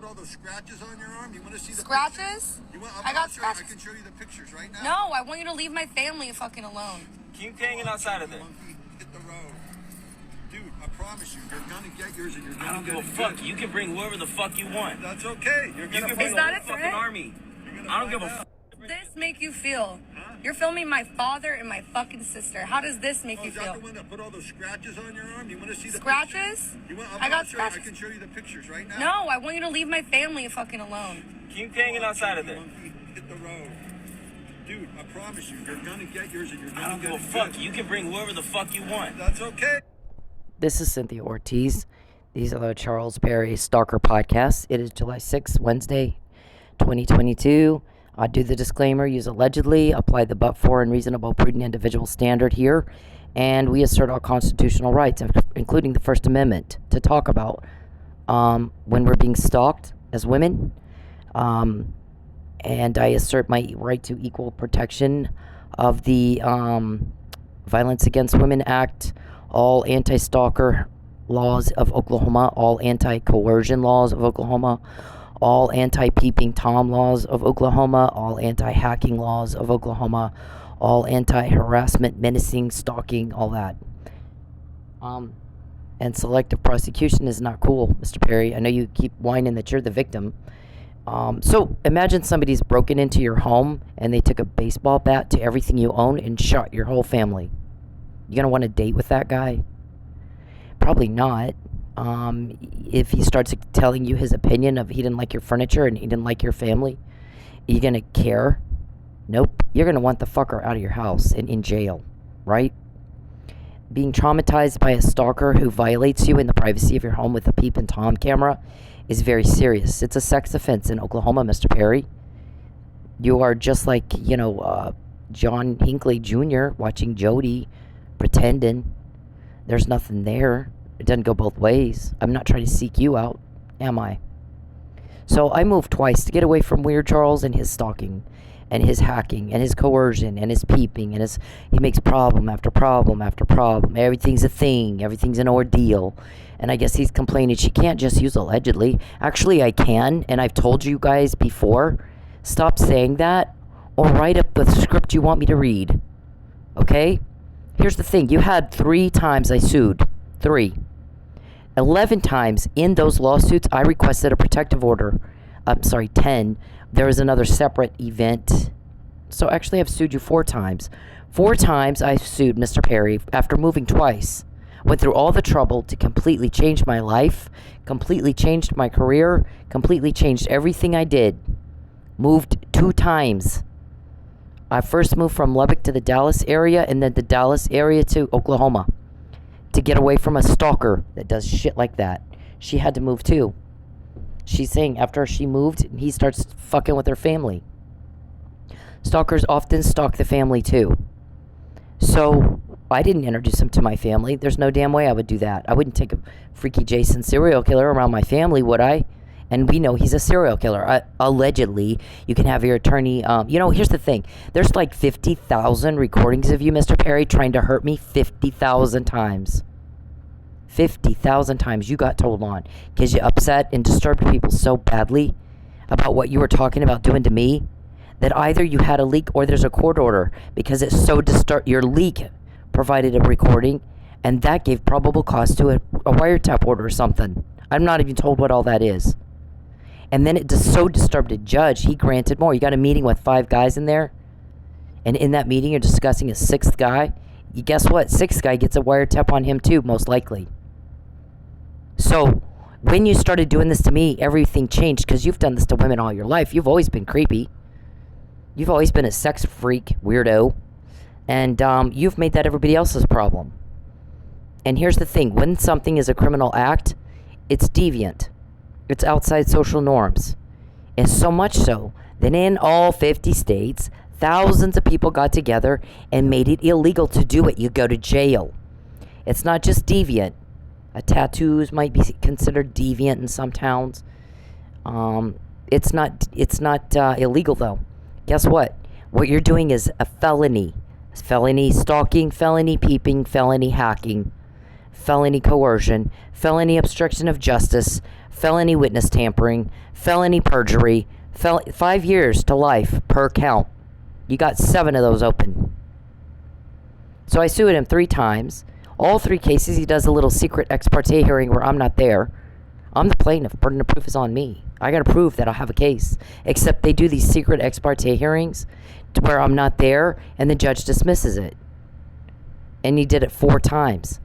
all those scratches on your arm? You want to see the scratches? I got scratches. I can show you the pictures right now. No, I want you to leave my family fucking alone. Keep hanging outside of there. Hit the road. Dude, I promise you, you're gonna get yours and you're gonna I don't give a fuck. You can bring whoever the fuck you want. That's okay. You're gonna bring Is that a a threat? fucking army. I don't give a fuck. How does this make you feel? Huh? You're filming my father and my fucking sister. How does this make you is that feel? the one that put all those scratches on your arm? You want to see the scratches? I got scratches. I can show you the pictures right now. No, I want you to leave my family fucking alone. Keep hanging outside of there. Hit the road. Dude, I promise you, you're gonna get yours and you're gonna I don't give a fuck. You can bring whoever the fuck you want. That's okay. This is Cynthia Ortiz. These are the Charles Perry Stalker podcasts. It is July 6th, Wednesday, 2022. I do the disclaimer, use allegedly, apply the but-for and reasonable prudent individual standard here, and we assert our constitutional rights, including the First Amendment, to talk about when we're being stalked as women, and I assert my right to equal protection of the Violence Against Women Act, all anti-stalker laws of Oklahoma, all anti-coercion laws of Oklahoma, all anti-peeping Tom laws of Oklahoma, all anti-hacking laws of Oklahoma, all anti-harassment, menacing, stalking, all that. And selective prosecution is not cool, Mr. Perry. I know you keep whining that you're the victim. So imagine somebody's broken into your home and they took a baseball bat to everything you own and shot your whole family. You gonna want to date with that guy? Probably not. If he starts telling you his opinion of he didn't like your furniture and he didn't like your family, are you gonna care? Nope. You're gonna want the fucker out of your house and in jail, right? Being traumatized by a stalker who violates you in the privacy of your home with a peep and Tom camera is very serious. It's a sex offense in Oklahoma, Mr. Perry. You are just like, John Hinckley Jr. watching Jody pretending there's nothing there. It doesn't go both ways. I'm not trying to seek you out, am I? So I moved twice to get away from Weird Charles and his stalking and his hacking and his coercion and his peeping and he makes problem after problem after problem. Everything's a thing. Everything's an ordeal. And I guess he's complaining she can't just use allegedly. Actually, I can, and I've told you guys before. Stop saying that or write up the script you want me to read. Okay? Here's the thing. You had 3 times I sued. 3. 11 times in those lawsuits, I requested a protective order. 10. There was another separate event. So actually, I've sued you 4 times. 4 times I sued Mr. Perry after moving twice. Went through all the trouble to completely change my life, completely changed my career, completely changed everything I did. Moved 2 times. I first moved from Lubbock to the Dallas area and then the Dallas area to Oklahoma to get away from a stalker that does shit like that. She had to move too. She's saying after she moved, he starts fucking with her family. Stalkers often stalk the family too. So I didn't introduce him to my family. There's no damn way I would do that. I wouldn't take a freaky Jason serial killer around my family, would I? And we know he's a serial killer. Allegedly, you can have your attorney. Here's the thing. There's like 50,000 recordings of you, Mr. Perry, trying to hurt me 50,000 times. 50,000 times you got told on because you upset and disturbed people so badly about what you were talking about doing to me that either you had a leak or there's a court order because it's so your leak provided a recording and that gave probable cause to a wiretap order or something. I'm not even told what all that is. And then it just so disturbed a judge, he granted more. You got a meeting with 5 guys in there, and in that meeting you're discussing a 6th guy. You guess what? 6th guy gets a wiretap on him too, most likely. So when you started doing this to me, everything changed because you've done this to women all your life. You've always been creepy. You've always been a sex freak, weirdo. And you've made that everybody else's problem. And here's the thing. When something is a criminal act, it's deviant. It's outside social norms. And so much so that in all 50 states, thousands of people got together and made it illegal to do it. You go to jail. It's not just deviant. Tattoos might be considered deviant in some towns. It's not illegal though. Guess what? What you're doing is a felony. Felony stalking, felony peeping, felony hacking, felony coercion, felony obstruction of justice, felony witness tampering, felony perjury, 5 years to life per count. You got 7 of those open. So I sued him 3 times. All 3 cases, he does a little secret ex parte hearing where I'm not there. I'm the plaintiff. Burden of proof is on me. I got to prove that I have a case. Except they do these secret ex parte hearings to where I'm not there, and the judge dismisses it. And he did it 4 times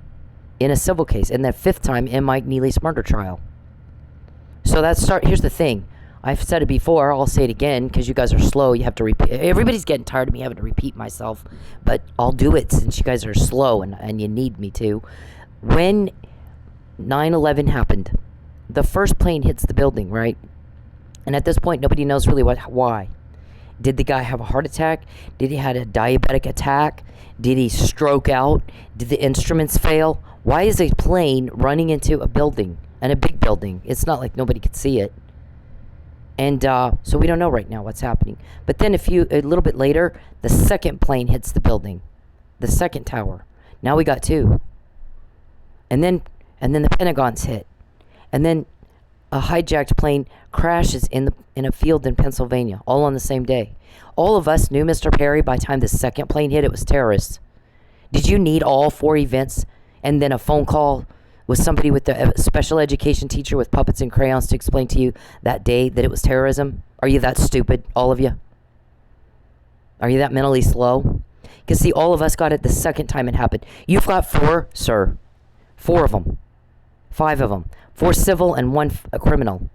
in a civil case, and that 5th time in Mike Neely's murder trial. So here's the thing. I've said it before. I'll say it again because you guys are slow. You have to repeat. Everybody's getting tired of me having to repeat myself, but I'll do it since you guys are slow and you need me to. When 9/11 happened, the first plane hits the building, right? And at this point, nobody knows really why. Did the guy have a heart attack? Did he have a diabetic attack? Did he stroke out? Did the instruments fail? Why is a plane running into a building, and a big building? It's not like nobody could see it. And so we don't know right now what's happening. But then a little bit later, the second plane hits the building, the second tower. Now we got 2. And then the Pentagon's hit. And then a hijacked plane crashes in a field in Pennsylvania, all on the same day. All of us knew, Mr. Perry, by the time the second plane hit, it was terrorists. Did you need all 4 events and then a phone call with somebody with a special education teacher with puppets and crayons to explain to you that day that it was terrorism? Are you that stupid, all of you? Are you that mentally slow? Because see, all of us got it the second time it happened. You've got 4, sir. 4 of them. 5 of them. 4 civil and 1 criminal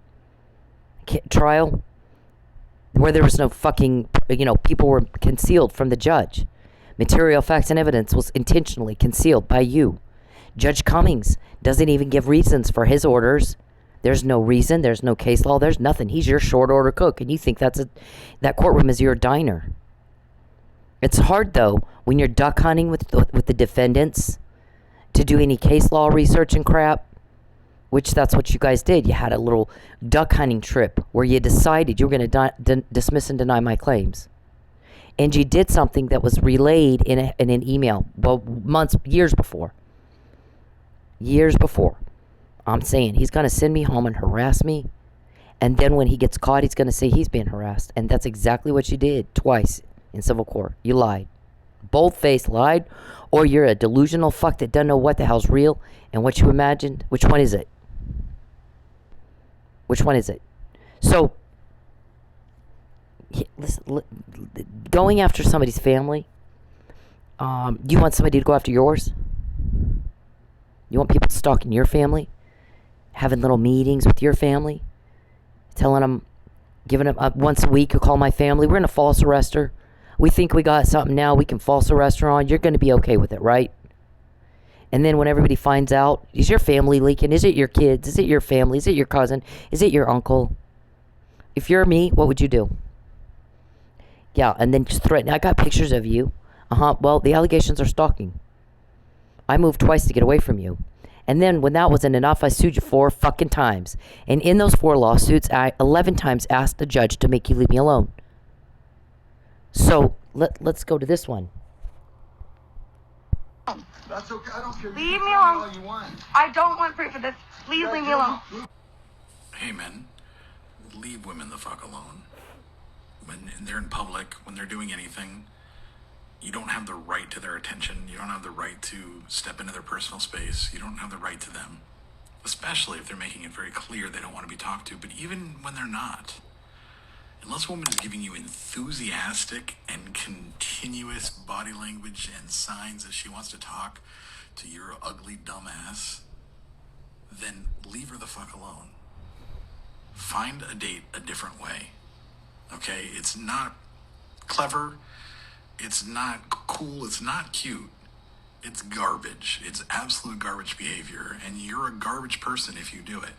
trial where there was no fucking, people were concealed from the judge. Material facts and evidence was intentionally concealed by you. Judge Cummings doesn't even give reasons for his orders. There's no reason. There's no case law. There's nothing. He's your short order cook, and you think that courtroom is your diner. It's hard, though, when you're duck hunting with the defendants to do any case law research and crap, which that's what you guys did. You had a little duck hunting trip where you decided you were going to dismiss and deny my claims. And you did something that was relayed in an email, years before. Years before. I'm saying he's going to send me home and harass me. And then when he gets caught, he's going to say he's being harassed. And that's exactly what you did twice in civil court. You lied. Bold-faced lied. Or you're a delusional fuck that doesn't know what the hell's real and what you imagined. Which one is it? Which one is it? So, listen, going after somebody's family, you want somebody to go after yours? You want people stalking your family? Having little meetings with your family? Telling them, giving them once a week, you call my family. We're going to false arrest her. We think we got something now we can false arrest her on. You're going to be okay with it, right? And then when everybody finds out, is your family leaking? Is it your kids? Is it your family? Is it your cousin? Is it your uncle? If you're me, what would you do? Yeah, and then just threaten. I got pictures of you. Well, the allegations are stalking. I moved twice to get away from you. And then when that wasn't enough, I sued you 4 fucking times. And in those 4 lawsuits, I 11 times asked the judge to make you leave me alone. So, let's go to this one. That's okay. I don't care. Leave You me can tell alone. all you want. I don't want proof of this. Please leave me alone. Hey men, leave women the fuck alone. When they're in public, when they're doing anything, you don't have the right to their attention. You don't have the right to step into their personal space. You don't have the right to them. Especially if they're making it very clear they don't want to be talked to. But even when they're not, unless a woman is giving you enthusiastic and continuous body language and signs that she wants to talk to your ugly dumbass, then leave her the fuck alone. Find a date a different way. Okay? It's not clever. It's not cool. It's not cute. It's garbage. It's absolute garbage behavior. And you're a garbage person if you do it.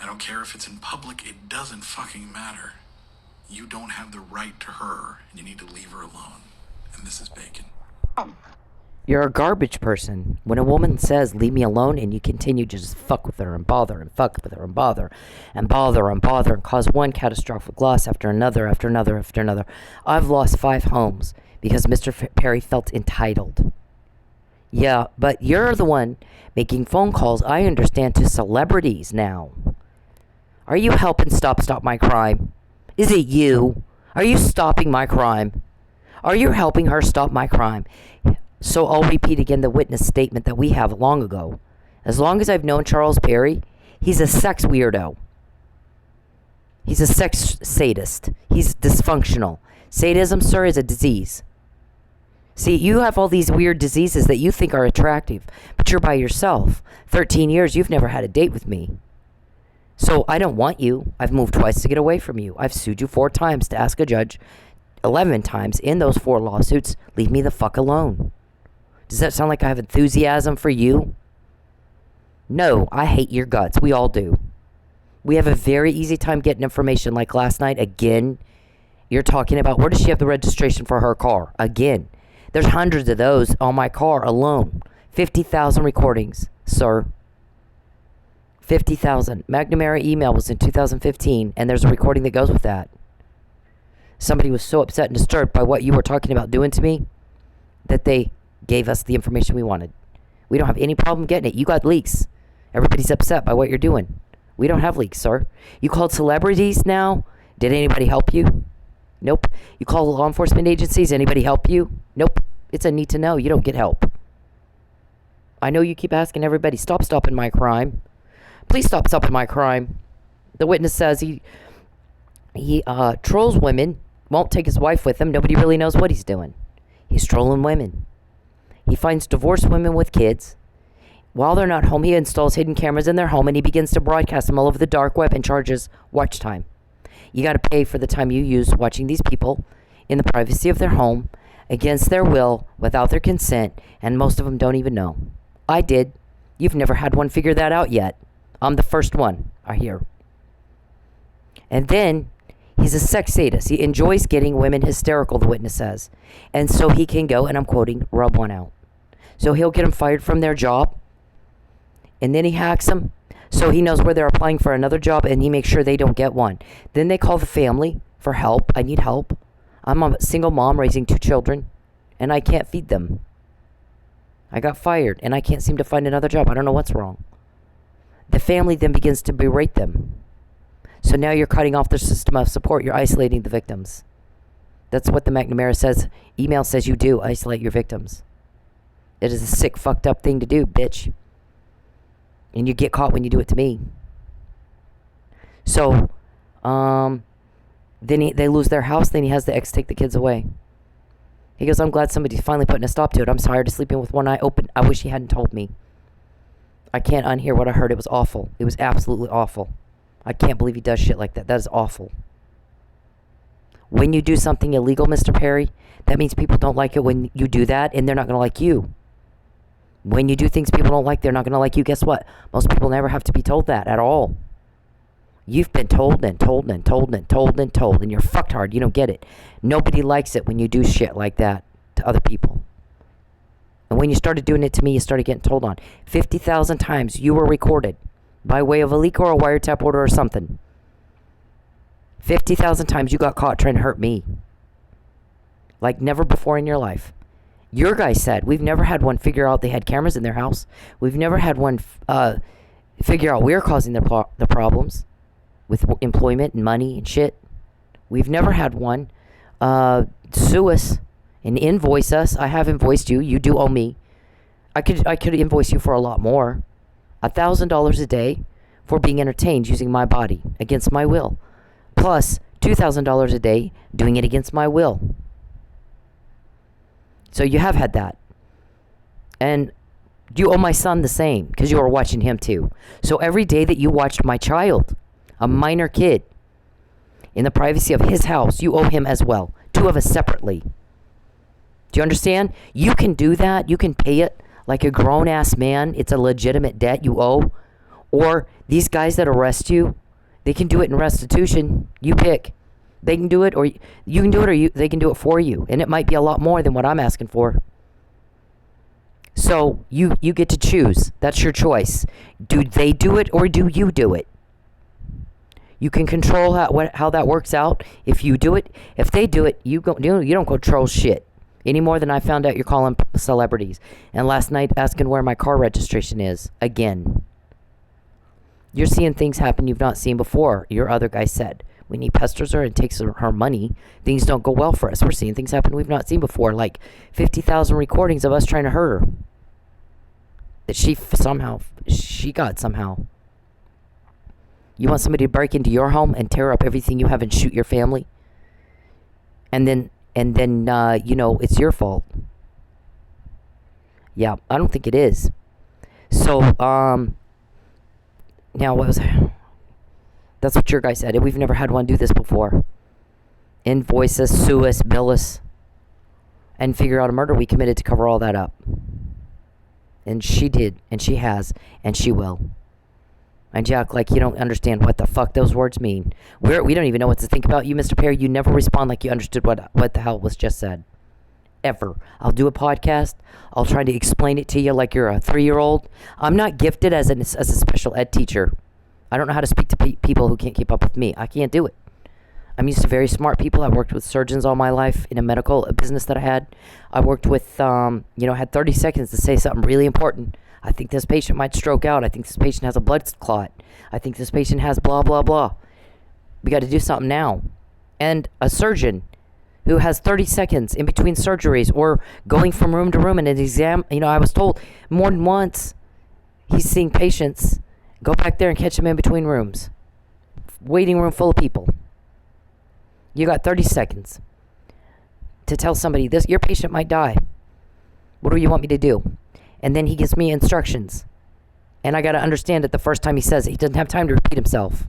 I don't care if it's in public. It doesn't fucking matter. You don't have the right to her. And you need to leave her alone. And this is Bacon. You're a garbage person. When a woman says, leave me alone, and you continue to just fuck with her and bother and fuck with her and bother and bother and bother and cause one catastrophic loss after another, after another, after another. I've lost 5 homes because Mr. Perry felt entitled. Yeah, but you're the one making phone calls, I understand, to celebrities now. Are you helping stop my crime? Is it you? Are you stopping my crime? Are you helping her stop my crime? So I'll repeat again the witness statement that we have long ago. As long as I've known Charles Perry, he's a sex weirdo. He's a sex sadist. He's dysfunctional. Sadism, sir, is a disease. See, you have all these weird diseases that you think are attractive, but you're by yourself. 13 years, you've never had a date with me. So I don't want you. I've moved twice to get away from you. I've sued you 4 times to ask a judge, 11 times in those 4 lawsuits. Leave me the fuck alone. Does that sound like I have enthusiasm for you? No, I hate your guts. We all do. We have a very easy time getting information. Like last night, again, you're talking about where does she have the registration for her car? Again. There's hundreds of those on my car alone. 50,000 recordings, sir. 50,000. McNamara email was in 2015, and there's a recording that goes with that. Somebody was so upset and disturbed by what you were talking about doing to me that they gave us the information we wanted. We don't have any problem getting it. You got leaks. Everybody's upset by what you're doing. We don't have leaks, sir. You called celebrities now? Did anybody help you? Nope. You call law enforcement agencies? Anybody help you? Nope. It's a need to know. You don't get help. I know you keep asking everybody, stop stopping my crime. Please stop stopping my crime. The witness says he trolls women, won't take his wife with him. Nobody really knows what he's doing. He's trolling women. He finds divorced women with kids. While they're not home, he installs hidden cameras in their home and he begins to broadcast them all over the dark web and charges watch time. You got to pay for the time you use watching these people in the privacy of their home, against their will, without their consent, and most of them don't even know. I did. You've never had one figure that out yet. I'm the first one, I hear. And then, he's a sex sadist. He enjoys getting women hysterical, the witness says. And so he can go, and I'm quoting, rub one out. So he'll get them fired from their job, and then he hacks them, so he knows where they're applying for another job, and he makes sure they don't get one. Then they call the family for help. I need help. I'm a single mom raising 2 children, and I can't feed them. I got fired, and I can't seem to find another job. I don't know what's wrong. The family then begins to berate them. So now you're cutting off their system of support. You're isolating the victims. That's what the McNamara says. Email says you do. Isolate your victims. It is a sick, fucked up thing to do, bitch. And you get caught when you do it to me. So, then they lose their house. Then he has the ex take the kids away. He goes, I'm glad somebody's finally putting a stop to it. I'm tired of sleeping with one eye open. I wish he hadn't told me. I can't unhear what I heard. It was awful. It was absolutely awful. I can't believe he does shit like that. That is awful. When you do something illegal, Mr. Perry, that means people don't like it when you do that, and they're not going to like you. When you do things people don't like, they're not going to like you. Guess what? Most people never have to be told that at all. You've been told and told and told and told and told, and you're fucked hard. You don't get it. Nobody likes it when you do shit like that to other people. And when you started doing it to me, you started getting told on. 50,000 times you were recorded by way of a leak or a wiretap order or something. 50,000 times you got caught trying to hurt me. Like never before in your life. Your guy said, we've never had one figure out they had cameras in their house. We've never had one figure out we're causing the problems with employment and money and shit. We've never had one sue us and invoice us. I have invoiced you. You do owe me. I could invoice you for a lot more. $1,000 a day for being entertained using my body against my will. Plus $2,000 a day doing it against my will. So you have had that. And you owe my son the same because you were watching him too. So every day that you watched my child, a minor kid, in the privacy of his house, you owe him as well. 2 of us separately. Do you understand? You can do that. You can pay it like a grown-ass man. It's a legitimate debt you owe. Or these guys that arrest you, they can do it in restitution. You pick. They can do it, or you can do it, or they can do it for you. And it might be a lot more than what I'm asking for. So you get to choose. That's your choice. Do they do it, or do you do it? You can control how that works out. If you do it, if they do it, you don't control shit. Any more than I found out you're calling celebrities. And last night asking where my car registration is. Again. You're seeing things happen you've not seen before. Your other guy said. When he pesters her and takes her money, things don't go well for us. We're seeing things happen we've not seen before. Like 50,000 recordings of us trying to hurt her. That she got somehow. You want somebody to break into your home and tear up everything you have and shoot your family? And then it's your fault. Yeah, I don't think it is. So, now what was I? That's what your guy said. We've never had one do this before. Invoice us, sue us, bill us, and figure out a murder we committed to cover all that up. And she did, and she has, and she will. And you act like you don't understand what the fuck those words mean. We don't even know what to think about you, Mr. Perry. You never respond like you understood what the hell was just said. Ever. I'll do a podcast. I'll try to explain it to you like you're a 3-year-old. I'm not gifted as a special ed teacher. I don't know how to speak to people who can't keep up with me. I can't do it. I'm used to very smart people. I worked with surgeons all my life in a medical business that I had. I worked with, had 30 seconds to say something really important. I think this patient might stroke out. I think this patient has a blood clot. I think this patient has blah, blah, blah. We got to do something now. And a surgeon who has 30 seconds in between surgeries or going from room to room in an exam. I was told more than once he's seeing patients. Go back there and catch them in between rooms. Waiting room full of people. You got 30 seconds to tell somebody, your patient might die. What do you want me to do? And then he gives me instructions. And I got to understand it the first time he says it. He doesn't have time to repeat himself.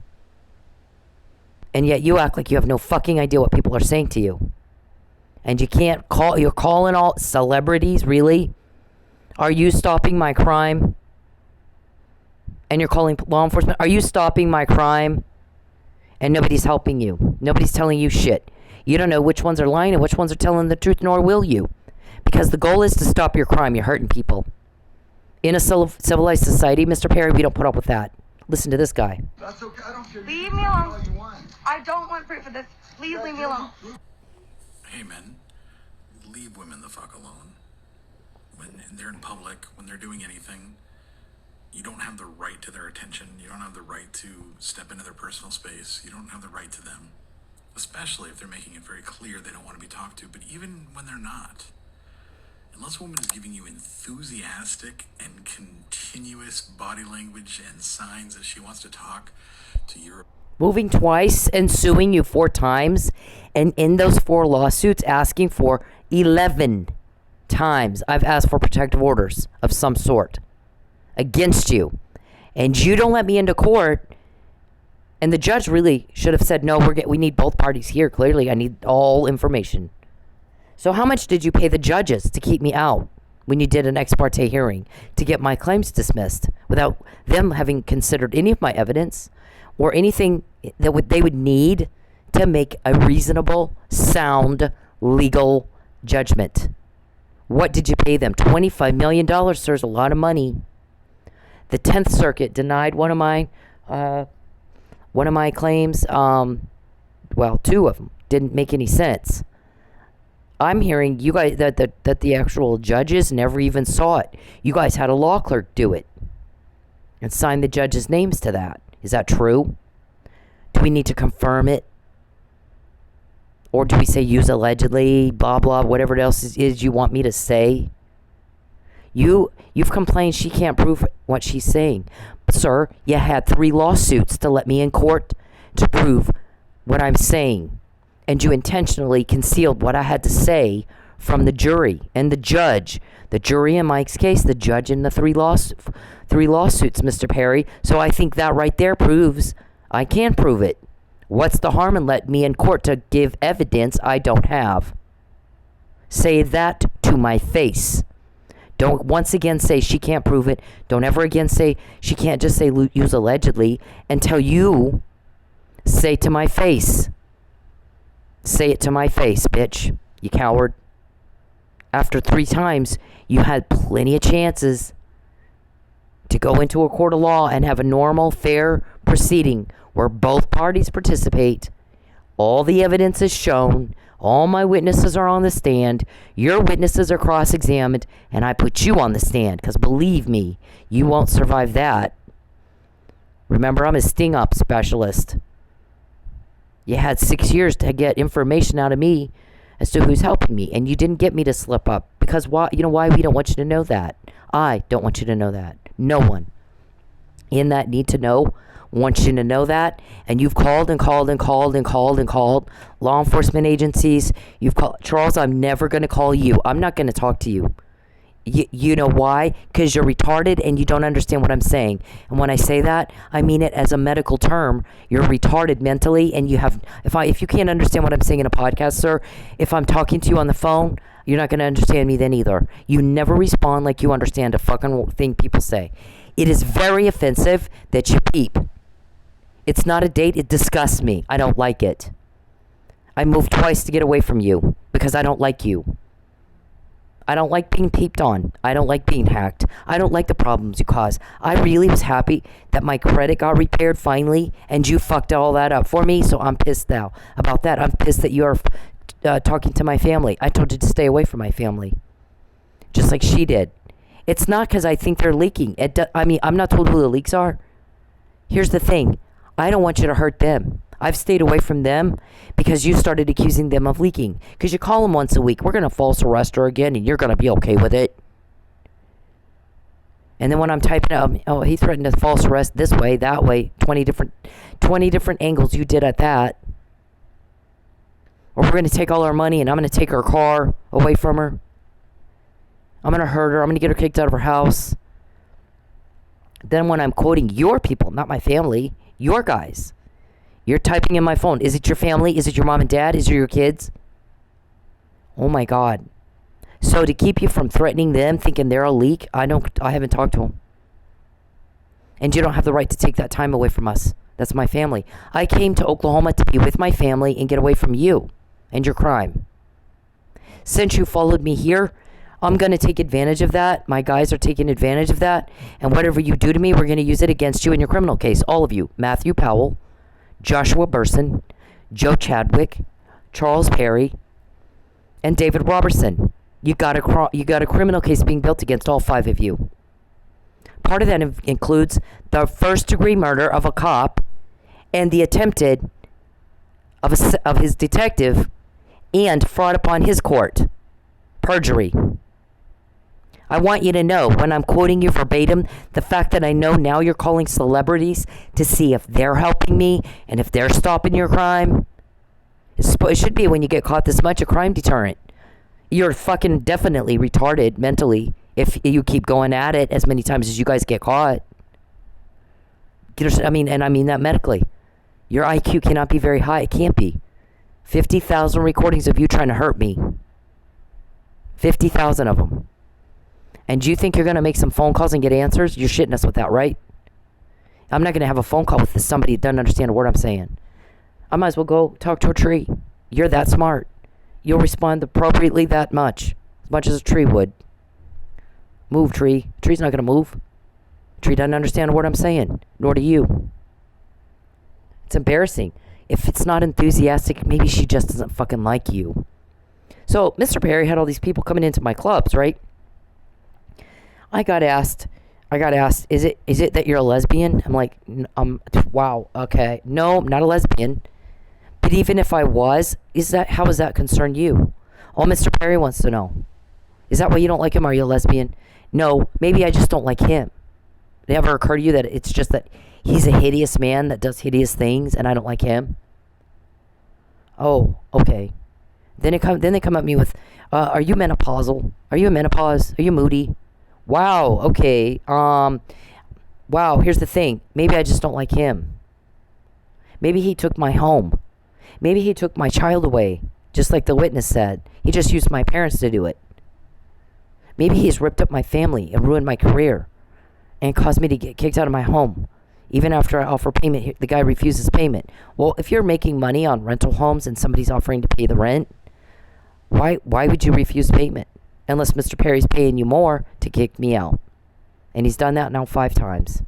And yet you act like you have no fucking idea what people are saying to you. And you're calling all celebrities, really? Are you stopping my crime? And you're calling law enforcement? Are you stopping my crime? And nobody's helping you. Nobody's telling you shit. You don't know which ones are lying and which ones are telling the truth, nor will you. Because the goal is to stop your crime. You're hurting people. In a civilized society, Mr. Perry, we don't put up with that. Listen to this guy. That's okay. I don't care. Leave me alone. I don't want proof of this. Please leave me alone. Hey, men, leave women the fuck alone. When they're in public, when they're doing anything, you don't have the right to their attention. You don't have the right to step into their personal space. You don't have the right to them. Especially if they're making it very clear they don't want to be talked to. But even when they're not, unless a woman is giving you enthusiastic and continuous body language and signs that she wants to talk to your... Moving twice and suing you 4 times. And in those 4 lawsuits, asking for 11 times I've asked for protective orders of some sort against you. And you don't let me into court. And the judge really should have said, no, we need both parties here. Clearly, I need all information. So how much did you pay the judges to keep me out when you did an ex parte hearing to get my claims dismissed without them having considered any of my evidence or anything that they would need to make a reasonable, sound, legal judgment? What did you pay them? $25 million, sir, is a lot of money. The 10th Circuit denied one of my claims. 2 of them didn't make any sense. I'm hearing you guys that the actual judges never even saw it. You guys had a law clerk do it and sign the judges' names to that. Is that true? Do we need to confirm it? Or do we say use allegedly, blah, blah, whatever else is you want me to say? You've complained she can't prove what she's saying. Sir, you had 3 lawsuits to let me in court to prove what I'm saying. And you intentionally concealed what I had to say from the jury and the judge. The jury in Mike's case, the judge in the 3 lawsuits, Mr. Perry. So I think that right there proves I can prove it. What's the harm in letting me in court to give evidence I don't have? Say that to my face. Don't once again say she can't prove it. Don't ever again say she can't just say use allegedly until you say to my face. Say it to my face, bitch. You coward. After 3 times, you had plenty of chances to go into a court of law and have a normal, fair proceeding where both parties participate. All the evidence is shown. All my witnesses are on the stand. Your witnesses are cross-examined, and I put you on the stand, because believe me, you won't survive that. Remember, I'm a sting-up specialist. You had 6 years to get information out of me as to who's helping me, and you didn't get me to slip up. Because why? You know why? We don't want you to know that. I don't want you to know that. No one in that need to know wants you to know that. And you've called and called and called and called and called law enforcement agencies. You've called Charles. I'm never going to call you. I'm not going to talk to you. You know why? Because you're retarded and you don't understand what I'm saying. And when I say that, I mean it as a medical term. You're retarded mentally, and you have. If you can't understand what I'm saying in a podcast, sir, if I'm talking to you on the phone, you're not going to understand me then either. You never respond like you understand a fucking thing people say. It is very offensive that you peep. It's not a date. It disgusts me. I don't like it. I moved twice to get away from you because I don't like you. I don't like being peeped on. I don't like being hacked. I don't like the problems you cause. I really was happy that my credit got repaired finally, and you fucked all that up for me, so I'm pissed now about that. I'm pissed that you're talking to my family. I told you to stay away from my family, just like she did. It's not because I think they're leaking. I'm not told who the leaks are. Here's the thing. I don't want you to hurt them. I've stayed away from them because you started accusing them of leaking. Because you call them once a week. We're going to false arrest her again, and you're going to be okay with it. And then when I'm typing out, oh, he threatened to false arrest this way, that way, 20 different angles you did at that. Or we're going to take all our money, and I'm going to take her car away from her. I'm going to hurt her. I'm going to get her kicked out of her house. Then when I'm quoting your people, not my family, your guys, you're typing in my phone. Is it your family? Is it your mom and dad? Is it your kids? Oh my God. So to keep you from threatening them, thinking they're a leak, I haven't talked to them. And you don't have the right to take that time away from us. That's my family. I came to Oklahoma to be with my family and get away from you and your crime. Since you followed me here, I'm going to take advantage of that. My guys are taking advantage of that. And whatever you do to me, we're going to use it against you in your criminal case. All of you. Matthew Powell, Joshua Burson, Joe Chadwick, Charles Perry, and David Robertson. You got a criminal case being built against all 5 of you. Part of that includes the first-degree murder of a cop and the attempted of his detective and fraud upon his court. Perjury. I want you to know, when I'm quoting you verbatim, the fact that I know now you're calling celebrities to see if they're helping me and if they're stopping your crime. It should be, when you get caught this much, a crime deterrent. You're fucking definitely retarded mentally if you keep going at it as many times as you guys get caught. I mean that medically. Your IQ cannot be very high. It can't be. 50,000 recordings of you trying to hurt me. 50,000 of them. And you think you're going to make some phone calls and get answers? You're shitting us with that, right? I'm not going to have a phone call with somebody that doesn't understand a word I'm saying. I might as well go talk to a tree. You're that smart. You'll respond appropriately that much as a tree would. Move, tree. Tree's not going to move. Tree doesn't understand a word I'm saying, nor do you. It's embarrassing. If it's not enthusiastic, maybe she just doesn't fucking like you. So, Mr. Perry had all these people coming into my clubs, right? I got asked, is it that you're a lesbian? I'm like, wow, okay. No, I'm not a lesbian. But even if I was, how does that concern you? All Mr. Perry wants to know. Is that why you don't like him? Are you a lesbian? No, maybe I just don't like him. Did it ever occur to you that it's just that he's a hideous man that does hideous things and I don't like him? Oh, okay. Then they come at me with, are you menopausal? Are you in menopause? Are you moody? Wow, okay. Wow, here's the thing. Maybe I just don't like him. Maybe he took my home. Maybe he took my child away, just like the witness said. He just used my parents to do it. Maybe he's ripped up my family and ruined my career and caused me to get kicked out of my home. Even after I offer payment, the guy refuses payment. Well, if you're making money on rental homes and somebody's offering to pay the rent, why would you refuse payment? Unless Mr. Perry's paying you more to kick me out. And he's done that now 5 times.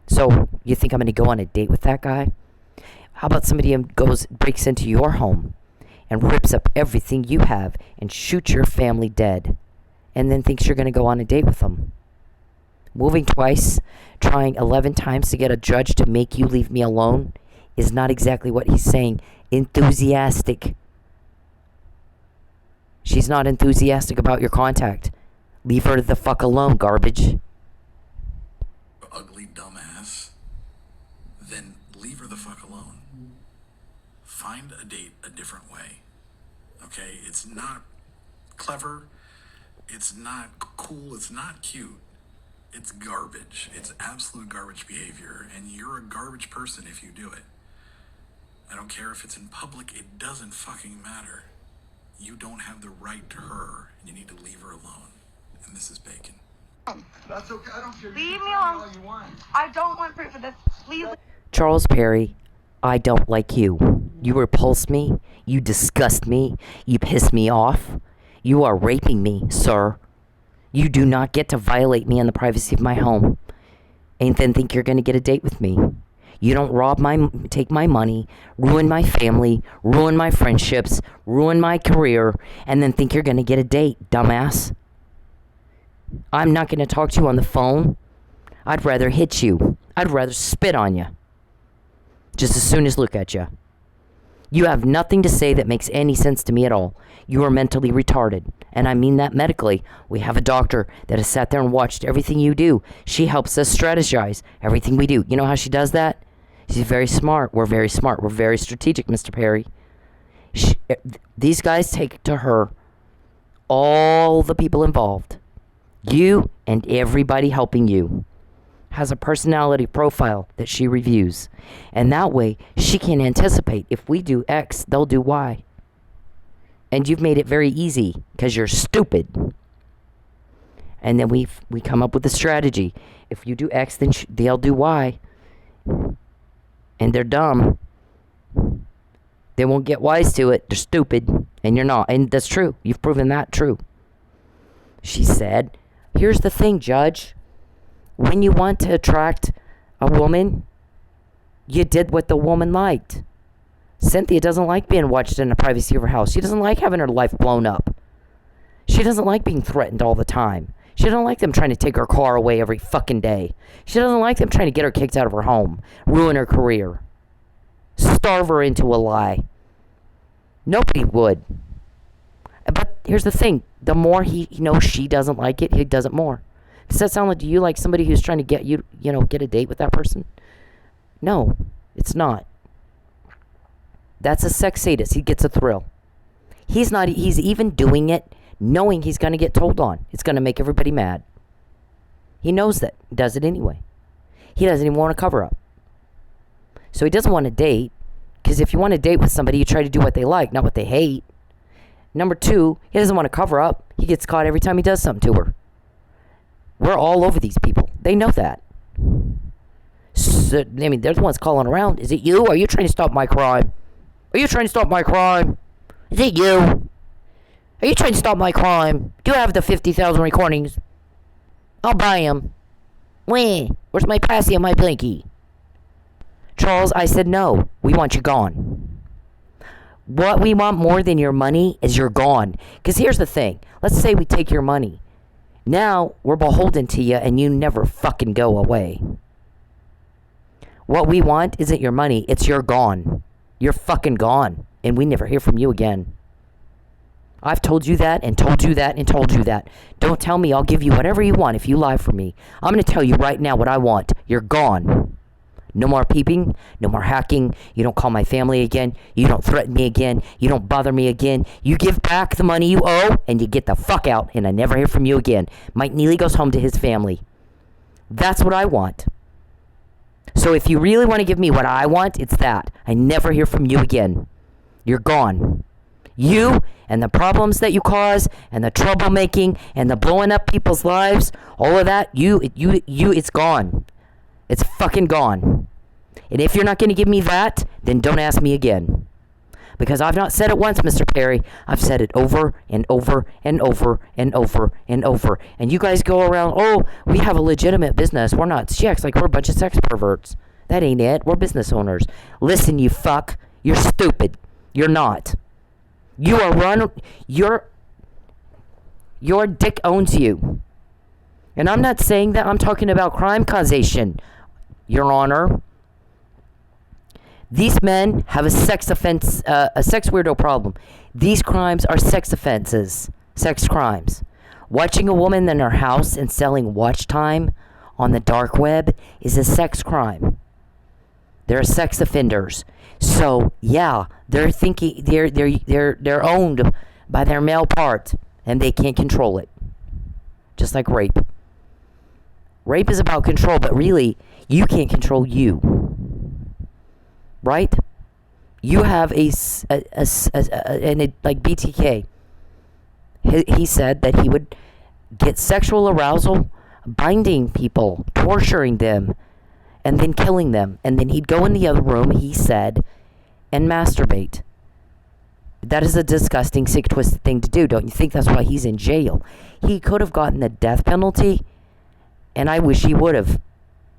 So, you think I'm going to go on a date with that guy? How about somebody breaks into your home and rips up everything you have and shoots your family dead, and then thinks you're going to go on a date with them. Moving twice, trying 11 times to get a judge to make you leave me alone is not exactly what he's saying. Enthusiastic. She's not enthusiastic about your contact. Leave her the fuck alone, garbage. Ugly dumbass, then leave her the fuck alone. Find a date a different way. Okay? It's not clever. It's not cool. It's not cute. It's garbage. It's absolute garbage behavior, and you're a garbage person if you do it. I don't care if it's in public. It doesn't fucking matter. You don't have the right to her, and you need to leave her alone. And this is Bacon. That's okay. I don't care. Leave me alone. All you want. I don't want proof of this. Please. Charles Perry, I don't like you. You repulse me. You disgust me. You piss me off. You are raping me, sir. You do not get to violate me in the privacy of my home and then think you're going to get a date with me. You don't take my money, ruin my family, ruin my friendships, ruin my career, and then think you're going to get a date, dumbass. I'm not going to talk to you on the phone. I'd rather hit you. I'd rather spit on you. Just as soon as look at you. You have nothing to say that makes any sense to me at all. You are mentally retarded. And I mean that medically. We have a doctor that has sat there and watched everything you do. She helps us strategize everything we do. You know how she does that? She's very smart. We're very smart. We're very strategic, Mr. Perry. These guys take to her all the people involved. You and everybody helping you has a personality profile that she reviews. And that way, she can anticipate if we do X, they'll do Y. And you've made it very easy because you're stupid. And then we come up with a strategy. If you do X, then they'll do Y. And they're dumb. They won't get wise to it. They're stupid. And you're not. And that's true. You've proven that true. She said, here's the thing, Judge. When you want to attract a woman, you did what the woman liked. Cynthia doesn't like being watched in the privacy of her house. She doesn't like having her life blown up. She doesn't like being threatened all the time. She doesn't like them trying to take her car away every fucking day. She doesn't like them trying to get her kicked out of her home, ruin her career, starve her into a lie. Nobody would. But here's the thing. The more he knows she doesn't like it, he does it more. Does that sound like, do you like somebody who's trying to get you, get a date with that person? No, it's not. That's a sex sadist. He gets a thrill. He's even doing it knowing he's going to get told on. It's going to make everybody mad. He knows that. He does it anyway. He doesn't even want to cover up. So he doesn't want to date, because if you want to date with somebody, you try to do what they like, not what they hate. Number two, he doesn't want to cover up. He gets caught every time he does something to her. We're all over these people. They know that. So, I mean, they're the ones calling around. Is it you? Are you trying to stop my crime? Are you trying to stop my crime? Is it you? Are you trying to stop my crime? Do you have the 50,000 recordings? I'll buy them. Where's my passy and my blinky? Charles, I said no. We want you gone. What we want more than your money is you're gone. Because here's the thing. Let's say we take your money. Now we're beholden to you and you never fucking go away. What we want isn't your money. It's you're gone. You're fucking gone. And we never hear from you again. I've told you that and told you that and told you that. Don't tell me I'll give you whatever you want if you lie for me. I'm going to tell you right now what I want. You're gone. No more peeping. No more hacking. You don't call my family again. You don't threaten me again. You don't bother me again. You give back the money you owe and you get the fuck out and I never hear from you again. Mike Neely goes home to his family. That's what I want. So if you really want to give me what I want, it's that. I never hear from you again. You're gone. You and the problems that you cause and the troublemaking and the blowing up people's lives, all of that, it's gone. It's fucking gone. And if you're not going to give me that, then don't ask me again. Because I've not said it once, Mr. Perry. I've said it over and over and over and over and over. And you guys go around, oh, we have a legitimate business. We're not chicks, like we're a bunch of sex perverts. That ain't it. We're business owners. Listen, you fuck. You're stupid. You're not. You are run. Your dick owns you. And I'm not saying that. I'm talking about crime causation, Your Honor. These men have a sex weirdo problem. These crimes are sex offenses, sex crimes. Watching a woman in her house and selling watch time on the dark web is a sex crime. They're sex offenders. So yeah, they're thinking they're owned by their male part, and they can't control it. Just like rape. Rape is about control, but really, you can't control you. Right? You have like BTK. He said that he would get sexual arousal, binding people, torturing them, and then killing them. And then he'd go in the other room, he said, and masturbate. That is a disgusting, sick, twisted thing to do. Don't you think that's why he's in jail? He could have gotten the death penalty, and I wish he would have.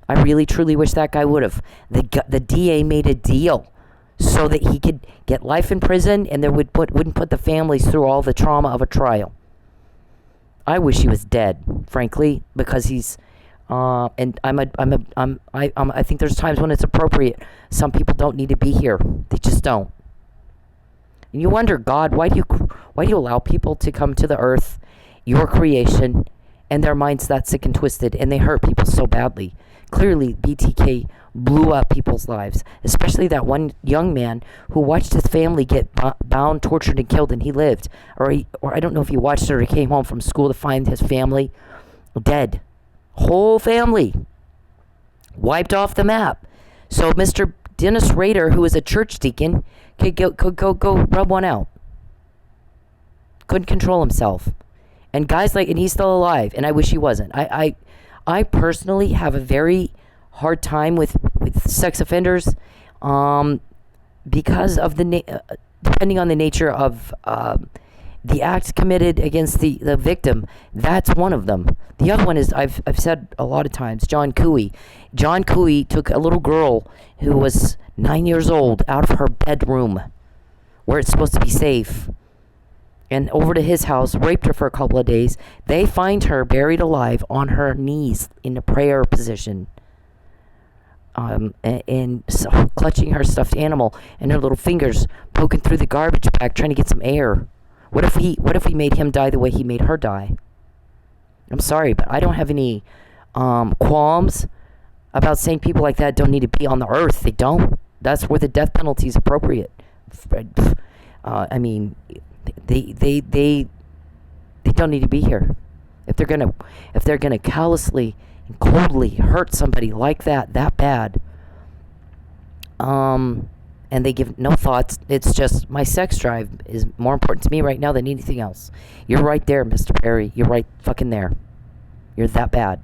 I really, truly wish that guy would have. The DA made a deal so that he could get life in prison, and wouldn't put the families through all the trauma of a trial. I wish he was dead, frankly, because he's. And I think there's times when it's appropriate. Some people don't need to be here. They just don't. And you wonder, God, why do you allow people to come to the earth, your creation, and their minds that sick and twisted, and they hurt people so badly? Clearly, BTK blew up people's lives, especially that one young man who watched his family get bound, tortured, and killed, and he lived. Or I don't know if he watched it or he came home from school to find his family dead. Whole family wiped off the map. So Mr. Dennis Rader, who was a church deacon, could go rub one out. Couldn't control himself. And guys and he's still alive, and I wish he wasn't. I personally have a very hard time with sex offenders, because of depending on the nature of the acts committed against the victim. That's one of them. The other one is, I've said a lot of times, John Cooey. John Cooey took a little girl who was 9 years old out of her bedroom, where it's supposed to be safe, and over to his house, raped her for a couple of days. They find her buried alive on her knees in a prayer position, and so clutching her stuffed animal, and her little fingers poking through the garbage bag trying to get some air. What if we made him die the way he made her die? I'm sorry, but I don't have any qualms about saying people like that don't need to be on the earth. They don't. That's where the death penalty is appropriate. I mean, they don't need to be here. If they're gonna callously and coldly hurt somebody like that bad, and they give no thoughts. It's just, my sex drive is more important to me right now than anything else. You're right there, Mr. Perry. You're right fucking there. You're that bad.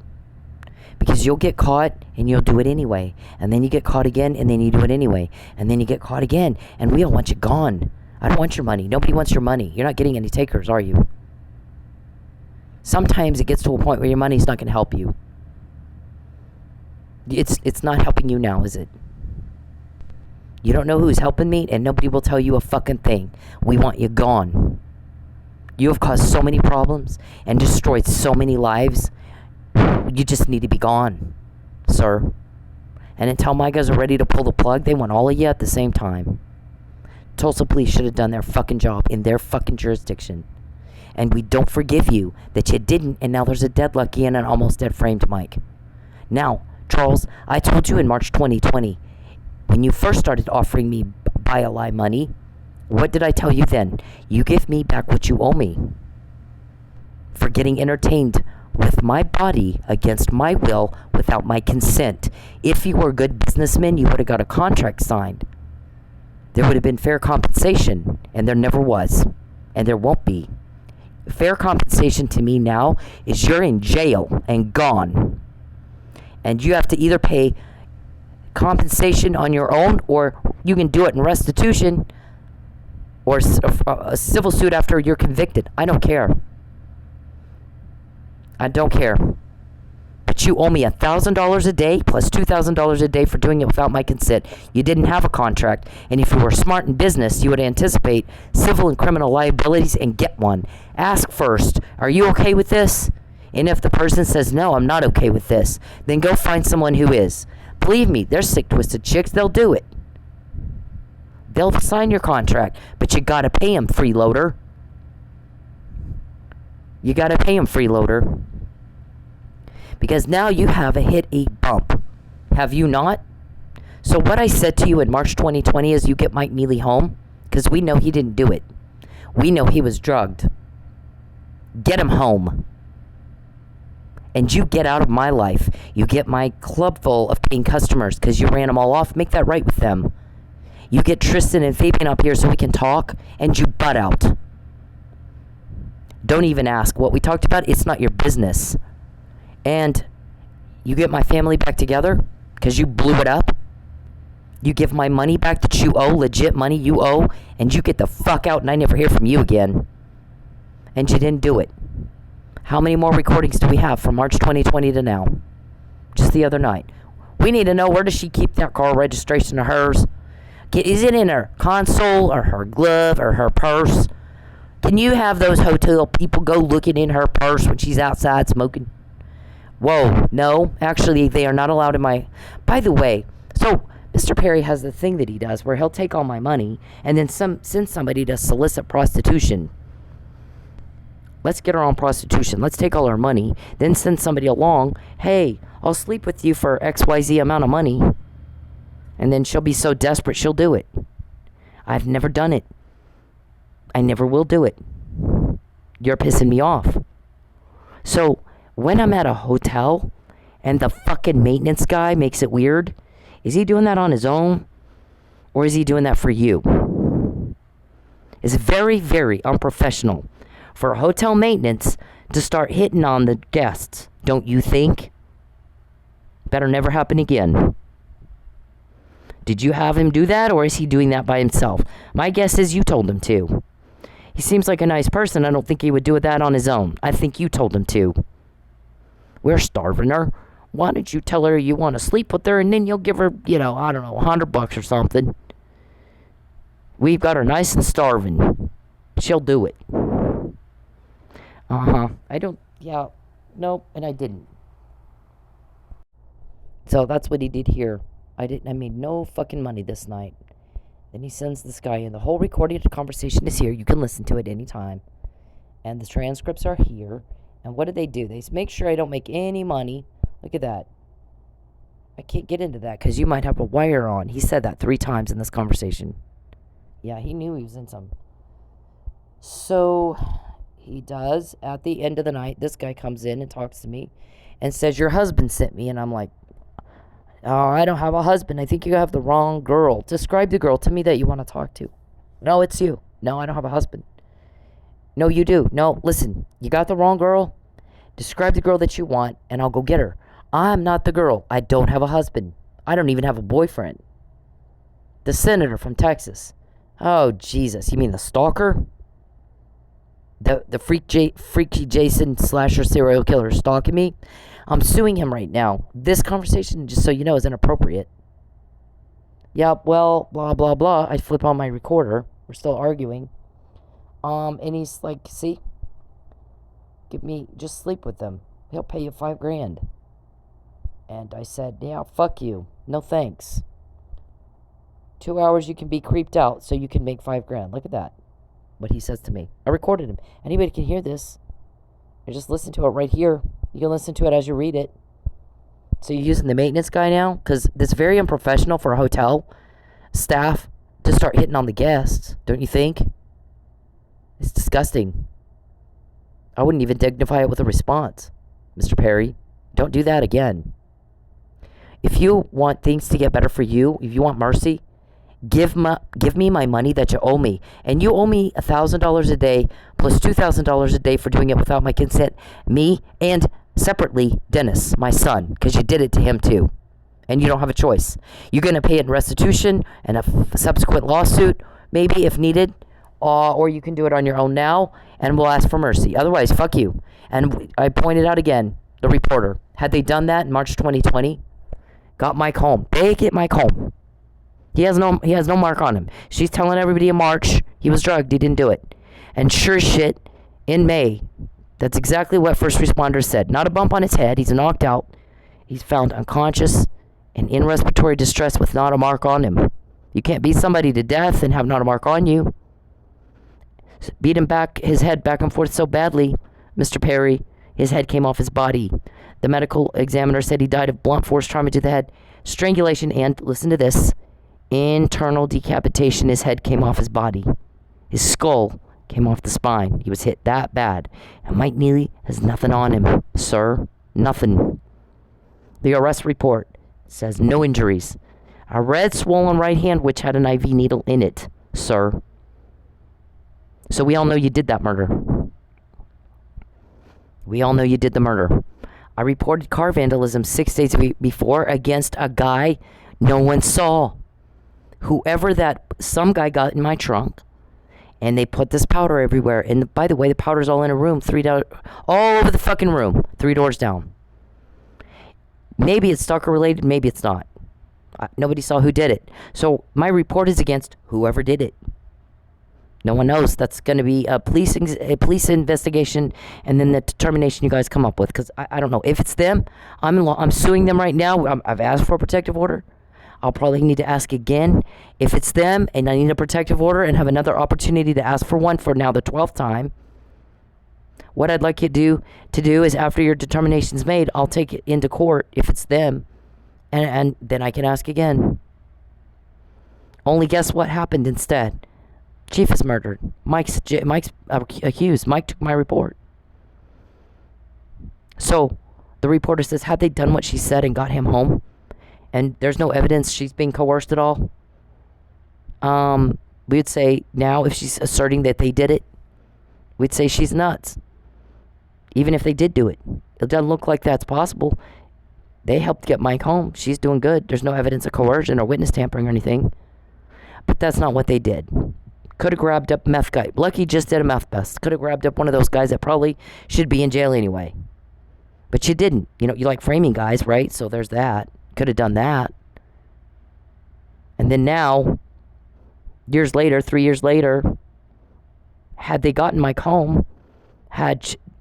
Because you'll get caught and you'll do it anyway. And then you get caught again and then you do it anyway. And then you get caught again. And we don't want you gone. I don't want your money. Nobody wants your money. You're not getting any takers, are you? Sometimes it gets to a point where your money's not going to help you. It's not helping you now, is it? You don't know who's helping me, and nobody will tell you a fucking thing. We want you gone. You have caused so many problems and destroyed so many lives. You just need to be gone, sir. And until my guys are ready to pull the plug, they want all of you at the same time. Tulsa police should have done their fucking job in their fucking jurisdiction. And we don't forgive you that you didn't, and now there's a dead Lucky and an almost dead framed Mike. Now, Charles, I told you in March 2020, when you first started offering me buy a lie money, what did I tell you then? You give me back what you owe me for getting entertained with my body against my will without my consent. If you were a good businessman, you would have got a contract signed. There would have been fair compensation, and there never was, and there won't be. Fair compensation to me now is you're in jail and gone. And you have to either pay compensation on your own, or you can do it in restitution, or a civil suit after you're convicted. I don't care. I don't care. But But you owe me $1,000 a day plus $2,000 a day for doing it without my consent. You didn't have a contract. And if you were smart in business, you would anticipate civil and criminal liabilities and get one. Ask first, are you okay with this? And if the person says, no, I'm not okay with this, then go find someone who is. Believe me, they're sick, twisted chicks. They'll do it. They'll sign your contract, but you gotta pay them, freeloader. You gotta pay them, freeloader. Because now you have hit a bump. Have you not? So what I said to you in March 2020 is you get Mike Neely home, because we know he didn't do it. We know he was drugged. Get him home. And you get out of my life. You get my club full of paying customers because you ran them all off. Make that right with them. You get Tristan and Fabian up here so we can talk, and you butt out. Don't even ask. What we talked about, it's not your business. And you get my family back together because you blew it up. You give my money back that you owe, legit money you owe, and you get the fuck out and I never hear from you again. And you didn't do it. How many more recordings do we have from March 2020 to now? Just the other night. We need to know, where does she keep that car registration of hers? Is it in her console or her glove or her purse? Can you have those hotel people go looking in her purse when she's outside smoking? Whoa, no. Actually, they are not allowed in my... By the way, so Mr. Perry has the thing that he does where he'll take all my money and then send somebody to solicit prostitution. Let's get her on prostitution. Let's take all her money. Then send somebody along. Hey, I'll sleep with you for XYZ amount of money. And then she'll be so desperate she'll do it. I've never done it. I never will do it. You're pissing me off. So when I'm at a hotel and the fucking maintenance guy makes it weird, is he doing that on his own? Or is he doing that for you? It's very, very unprofessional for hotel maintenance to start hitting on the guests, don't you think? Better never happen again. Did you have him do that, or is he doing that by himself? My guess is you told him to. He seems like a nice person. I don't think he would do that on his own. I think you told him to. We're starving her. Why don't you tell her you want to sleep with her, and then you'll give her, I don't know, $100 or something. We've got her nice and starving. She'll do it. Nope, and I didn't. So that's what he did here. I made no fucking money this night. Then he sends this guy in. The whole recording of the conversation is here. You can listen to it anytime. And the transcripts are here. And what did they do? They make sure I don't make any money. Look at that. I can't get into that because you might have a wire on. He said that 3 times in this conversation. Yeah, he knew he was in some. So he does. At the end of the night, this guy comes in and talks to me and says, your husband sent me. And I'm like, oh, I don't have a husband. I think you have the wrong girl. Describe the girl to me that you want to talk to. No, it's you. No, I don't have a husband. No, you do. No, listen, you got the wrong girl. Describe the girl that you want, and I'll go get her. I'm not the girl. I don't have a husband. I don't even have a boyfriend. The senator from Texas. Oh, Jesus. You mean the stalker? The freaky Jason slasher serial killer stalking me? I'm suing him right now. This conversation, just so you know, is inappropriate. Yep, well, blah, blah, blah. I flip on my recorder. We're still arguing. And he's like, see? Just sleep with them. He'll pay you $5,000. And I said, yeah, fuck you. No thanks. 2 hours you can be creeped out so you can make $5,000. Look at that. What he says to me. I recorded him. Anybody can hear this. I just listen to it right here. You can listen to it as you read it. So you're using the maintenance guy now? Because it's very unprofessional for a hotel staff to start hitting on the guests. Don't you think? It's disgusting. I wouldn't even dignify it with a response. Mr. Perry, don't do that again. If you want things to get better for you, if you want mercy, give me my money that you owe me. And you owe me $1,000 a day plus $2,000 a day for doing it without my consent. Me and separately Dennis, my son, because you did it to him too. And you don't have a choice. You're going to pay it in restitution and a subsequent lawsuit, maybe if needed. Or you can do it on your own now, and we'll ask for mercy. Otherwise, fuck you. And I pointed out again, the reporter. Had they done that in March 2020, got Mike home. They get Mike home. He has no mark on him. She's telling everybody in March he was drugged. He didn't do it. And sure as shit, in May, that's exactly what first responders said. Not a bump on his head. He's knocked out. He's found unconscious and in respiratory distress with not a mark on him. You can't beat somebody to death and have not a mark on you. Beat his head back and forth so badly, Mr. Perry, his head came off his body. The medical examiner said he died of blunt force trauma to the head, strangulation, and, listen to this, internal decapitation. His head came off his body. His skull came off the spine. He was hit that bad. And Mike Neely has nothing on him, sir. Nothing. The arrest report says no injuries. A red swollen right hand which had an IV needle in it, sir. So we all know you did that murder. We all know you did the murder. I reported car vandalism 6 days before against a guy no one saw. Whoever some guy got in my trunk, and they put this powder everywhere. And by the way, the powder's all in a room, all over the fucking room, 3 doors down. Maybe it's stalker related, maybe it's not. Nobody saw who did it. So my report is against whoever did it. No one knows. That's going to be a police investigation, and then the determination you guys come up with. Because I don't know if it's them. I'm suing them right now. I've asked for a protective order. I'll probably need to ask again if it's them, and I need a protective order and have another opportunity to ask for one for now the 12th time. What I'd like you to do is after your determination's made, I'll take it into court if it's them, and then I can ask again. Only guess what happened instead? Chief is murdered. Mike's accused. Mike took my report. So the reporter says, had they done what she said and got him home, and there's no evidence she's being coerced at all, we'd say now if she's asserting that they did it, we'd say she's nuts. Even if they did do it. It doesn't look like that's possible. They helped get Mike home. She's doing good. There's no evidence of coercion or witness tampering or anything. But that's not what they did. Could have grabbed up meth guy. Lucky just did a meth bust. Could have grabbed up one of those guys that probably should be in jail anyway. But you didn't. You know, you like framing guys, right? So there's that. Could have done that. And then now, 3 years later, had they gotten Mike home,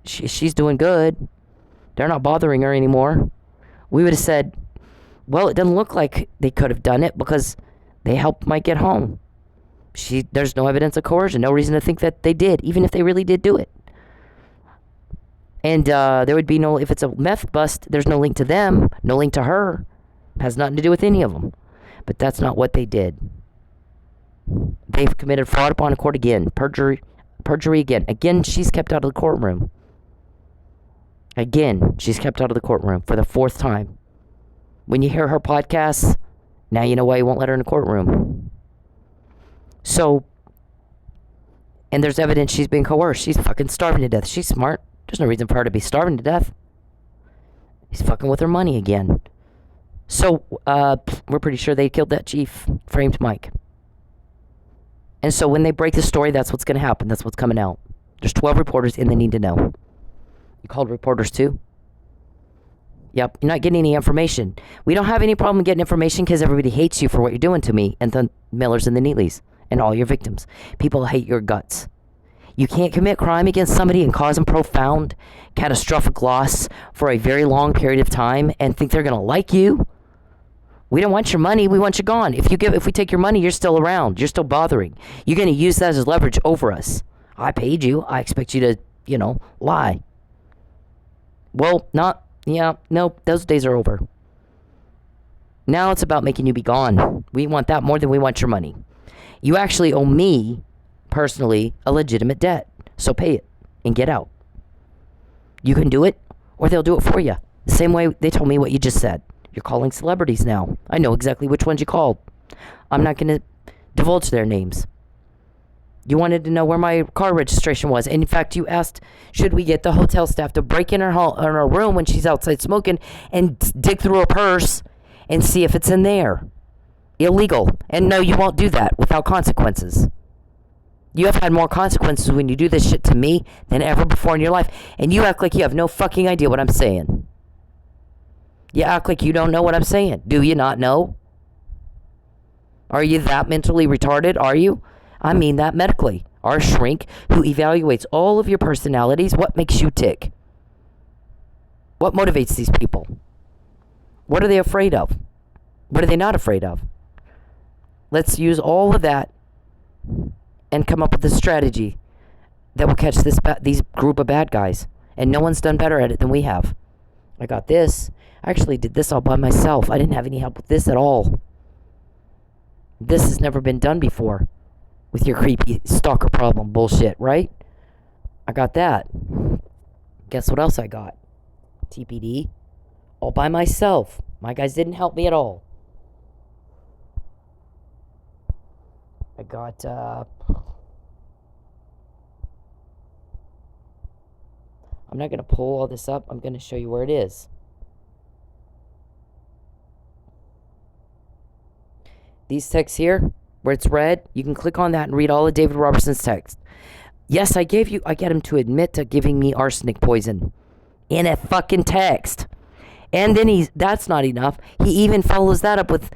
she's doing good, they're not bothering her anymore, we would have said, well, it doesn't look like they could have done it because they helped Mike get home. There's no evidence of coercion, no reason to think that they did, even if they really did do it. And there would be no, if it's a meth bust, there's no link to them, no link to her. It has nothing to do with any of them. But that's not what they did. They've committed fraud upon a court again, perjury again. Again, she's kept out of the courtroom. Again, she's kept out of the courtroom for the 4th time. When you hear her podcasts, now you know why you won't let her in the courtroom. So, and there's evidence she's being coerced. She's fucking starving to death. She's smart. There's no reason for her to be starving to death. He's fucking with her money again. So, we're pretty sure they killed that chief, framed Mike. And so when they break the story, that's what's going to happen. That's what's coming out. There's 12 reporters and they need to know. You called reporters too? Yep, you're not getting any information. We don't have any problem getting information because everybody hates you for what you're doing to me and the Millers and the Neelys and all your victims. People hate your guts. You can't commit crime against somebody and cause them profound, catastrophic loss for a very long period of time and think they're going to like you. We don't want your money. We want you gone. If we take your money, you're still around. You're still bothering. You're going to use that as leverage over us. I paid you. I expect you to, lie. Well, nope, those days are over. Now it's about making you be gone. We want that more than we want your money. You actually owe me, personally, a legitimate debt. So pay it and get out. You can do it, or they'll do it for you. The same way they told me what you just said. You're calling celebrities now. I know exactly which ones you called. I'm not going to divulge their names. You wanted to know where my car registration was. And in fact, you asked, should we get the hotel staff to break in her room when she's outside smoking and dig through her purse and see if it's in there? Illegal. And no, you won't do that without consequences. You have had more consequences when you do this shit to me than ever before in your life. And you act like you have no fucking idea what I'm saying. You act like you don't know what I'm saying. Do you not know? Are you that mentally retarded? Are you? I mean that medically. Our shrink, who evaluates all of your personalities, what makes you tick? What motivates these people? What are they afraid of? What are they not afraid of? Let's use all of that and come up with a strategy that will catch these group of bad guys. And no one's done better at it than we have. I got this. I actually did this all by myself. I didn't have any help with this at all. This has never been done before with your creepy stalker problem bullshit, right? I got that. Guess what else I got? TPD. All by myself. My guys didn't help me at all. I got, I'm not going to pull all this up. I'm going to show you where it is. These texts here, where it's red, you can click on that and read all of David Robertson's text. Yes, I get him to admit to giving me arsenic poison in a fucking text. And then that's not enough. He even follows that up with,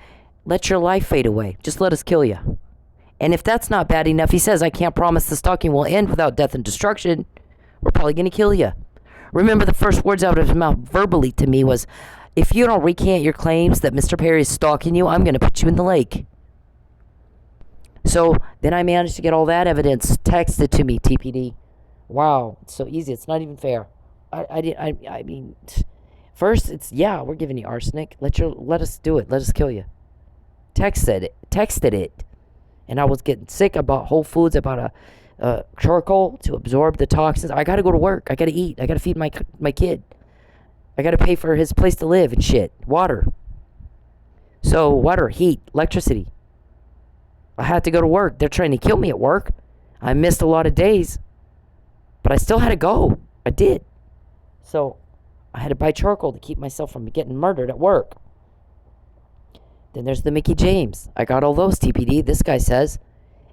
let your life fade away. Just let us kill you. And if that's not bad enough, he says, I can't promise the stalking will end without death and destruction. We're probably going to kill you. Remember, the first words out of his mouth verbally to me was, if you don't recant your claims that Mr. Perry is stalking you, I'm going to put you in the lake. So then I managed to get all that evidence texted to me, TPD. Wow, it's so easy. It's not even fair. I mean, first it's, yeah, we're giving you arsenic. Let us do it. Let us kill you. Texted it. And I was getting sick. I bought Whole Foods. I bought a charcoal to absorb the toxins. I got to go to work. I got to eat. I got to feed my kid. I got to pay for his place to live and shit. Water. So water, heat, electricity. I had to go to work. They're trying to kill me at work. I missed a lot of days. But I still had to go. I did. So I had to buy charcoal to keep myself from getting murdered at work. Then there's the Mickey James. I got all those, TPD. This guy says,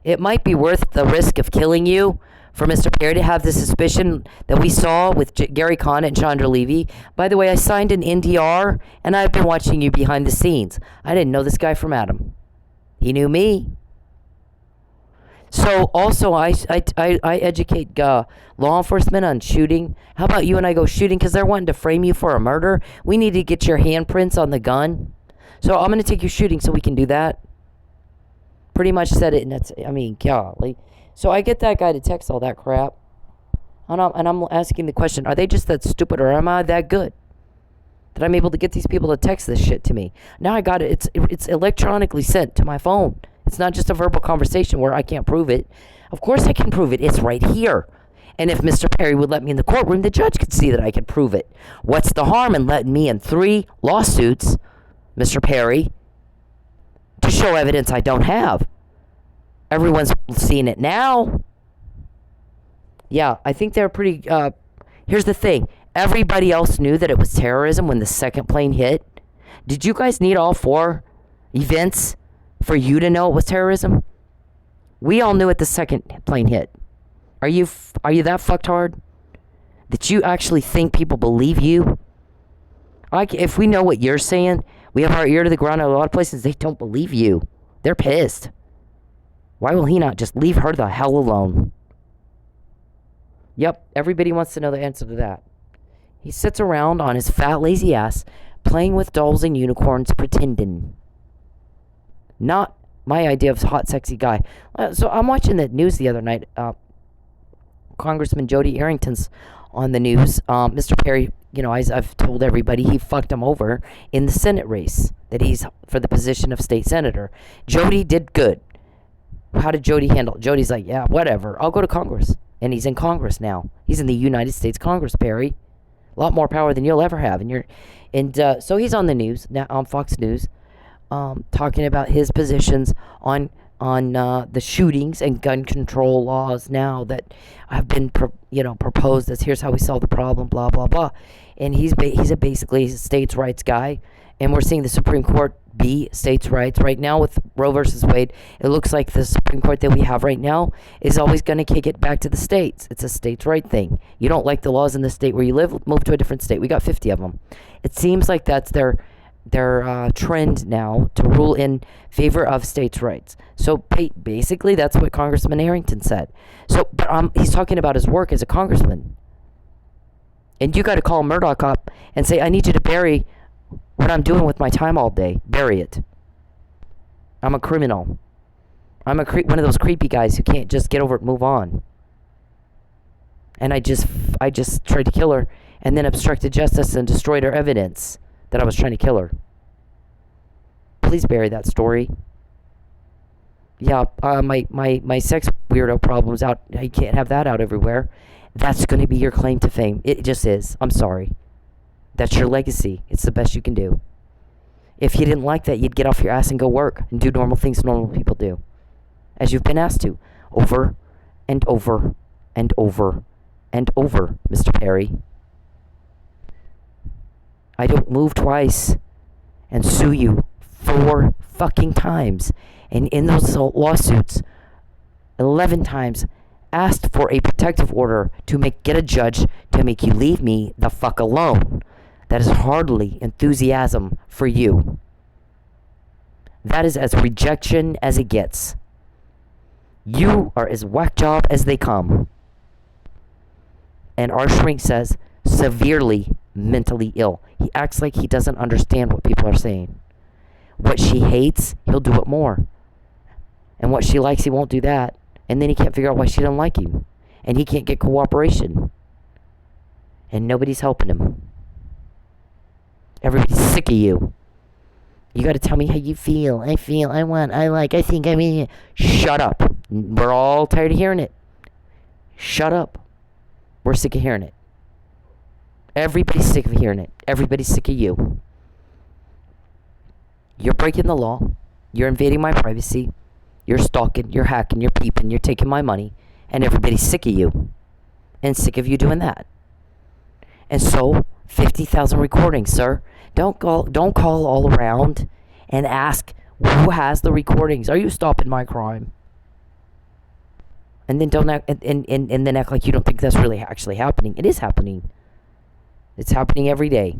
it might be worth the risk of killing you for Mr. Perry to have the suspicion that we saw with Gary Conant and Chandra Levy. By the way, I signed an NDR, and I've been watching you behind the scenes. I didn't know this guy from Adam. He knew me. So also, I educate law enforcement on shooting. How about you and I go shooting because they're wanting to frame you for a murder? We need to get your handprints on the gun. So I'm going to take you shooting so we can do that. Pretty much said it, and that's, I mean, golly. So I get that guy to text all that crap. And I'm asking the question, are they just that stupid or am I that good? That I'm able to get these people to text this shit to me. Now I got it. It's electronically sent to my phone. It's not just a verbal conversation where I can't prove it. Of course I can prove it. It's right here. And if Mr. Perry would let me in the courtroom, the judge could see that I could prove it. What's the harm in letting me in 3 lawsuits, Mr. Perry, to show evidence I don't have? Everyone's seeing it now. Yeah, I think they're pretty... here's the thing. Everybody else knew that it was terrorism when the second plane hit. Did you guys need all 4 events for you to know it was terrorism? We all knew it the second plane hit. Are you that fucked hard? That you actually think people believe you? If we know what you're saying, we have our ear to the ground in a lot of places. They don't believe you. They're pissed. Why will he not just leave her the hell alone? Yep, everybody wants to know the answer to that. He sits around on his fat, lazy ass, playing with dolls and unicorns, pretending. Not my idea of hot, sexy guy. So I'm watching the news the other night. Congressman Jody Arrington's on the news. Mr. Perry, you know, I've told everybody he fucked him over in the Senate race, that he's for the position of state senator. Jody did good. How did Jody handle it? Jody's like, yeah, whatever. I'll go to Congress. And he's in Congress now. He's in the United States Congress, Perry. A lot more power than you'll ever have. So he's on the news, now on Fox News, talking about his positions on the shootings and gun control laws now that have been proposed as here's how we solve the problem, blah blah blah. And he's basically a states' rights guy, And we're seeing the Supreme Court be states' rights. Right now with Roe versus Wade, it looks like the Supreme Court that we have right now is always going to kick it back to the states. It's a states' right thing. You don't like the laws in the state where you live, move to a different state. We got 50 of them. It seems like that's their trend now to rule in favor of states' rights. So basically, that's what Congressman Arrington said. So, but he's talking about his work as a congressman. And you got to call Murdoch up and say, I need you to bury what I'm doing with my time all day. Bury it. I'm a criminal. I'm one of those creepy guys who can't just get over it and move on. And I just tried to kill her and then obstructed justice and destroyed her evidence that I was trying to kill her. Please bury that story. Yeah, my sex weirdo problem's out. I can't have that out everywhere. That's going to be your claim to fame. It just is. I'm sorry. That's your legacy. It's the best you can do. If you didn't like that, you'd get off your ass and go work and do normal things normal people do. As you've been asked to. Over and over and over and over, Mr. Perry. I don't move twice and sue you 4 fucking times. And in those lawsuits, 11 times asked for a protective order to get a judge to make you leave me the fuck alone. That is hardly enthusiasm for you. That is as rejection as it gets. You are as whack job as they come. And our shrink says, severely mentally ill. He acts like he doesn't understand what people are saying. What she hates, he'll do it more. And what she likes, he won't do that. And then he can't figure out why she doesn't like him. And he can't get cooperation. And nobody's helping him. Everybody's sick of you. You gotta tell me how you feel. I feel, I want, I like, I think, I mean. Shut up. We're all tired of hearing it. Shut up. We're sick of hearing it. Everybody's sick of hearing it. Everybody's sick of you. You're breaking the law. You're invading my privacy. You're stalking. You're hacking. You're peeping. You're taking my money. And everybody's sick of you. And sick of you doing that. And so, 50,000 recordings, sir. Don't call all around and ask who has the recordings. Are you stopping my crime? And then don't act, and then act like you don't think that's really actually happening. It is happening. It's happening every day.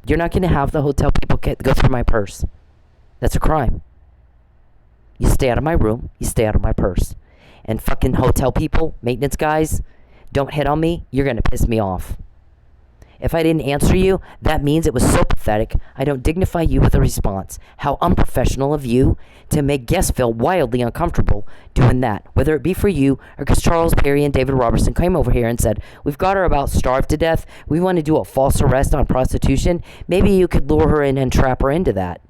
You're not going to have the hotel people go through my purse. That's a crime. You stay out of my room. You stay out of my purse. And fucking hotel people, maintenance guys, don't hit on me. You're going to piss me off. If I didn't answer you, that means it was so pathetic, I don't dignify you with a response. How unprofessional of you to make guests feel wildly uncomfortable doing that. Whether it be for you or because Charles Perry and David Robertson came over here and said, we've got her about starved to death. We want to do a false arrest on prostitution. Maybe you could lure her in and trap her into that.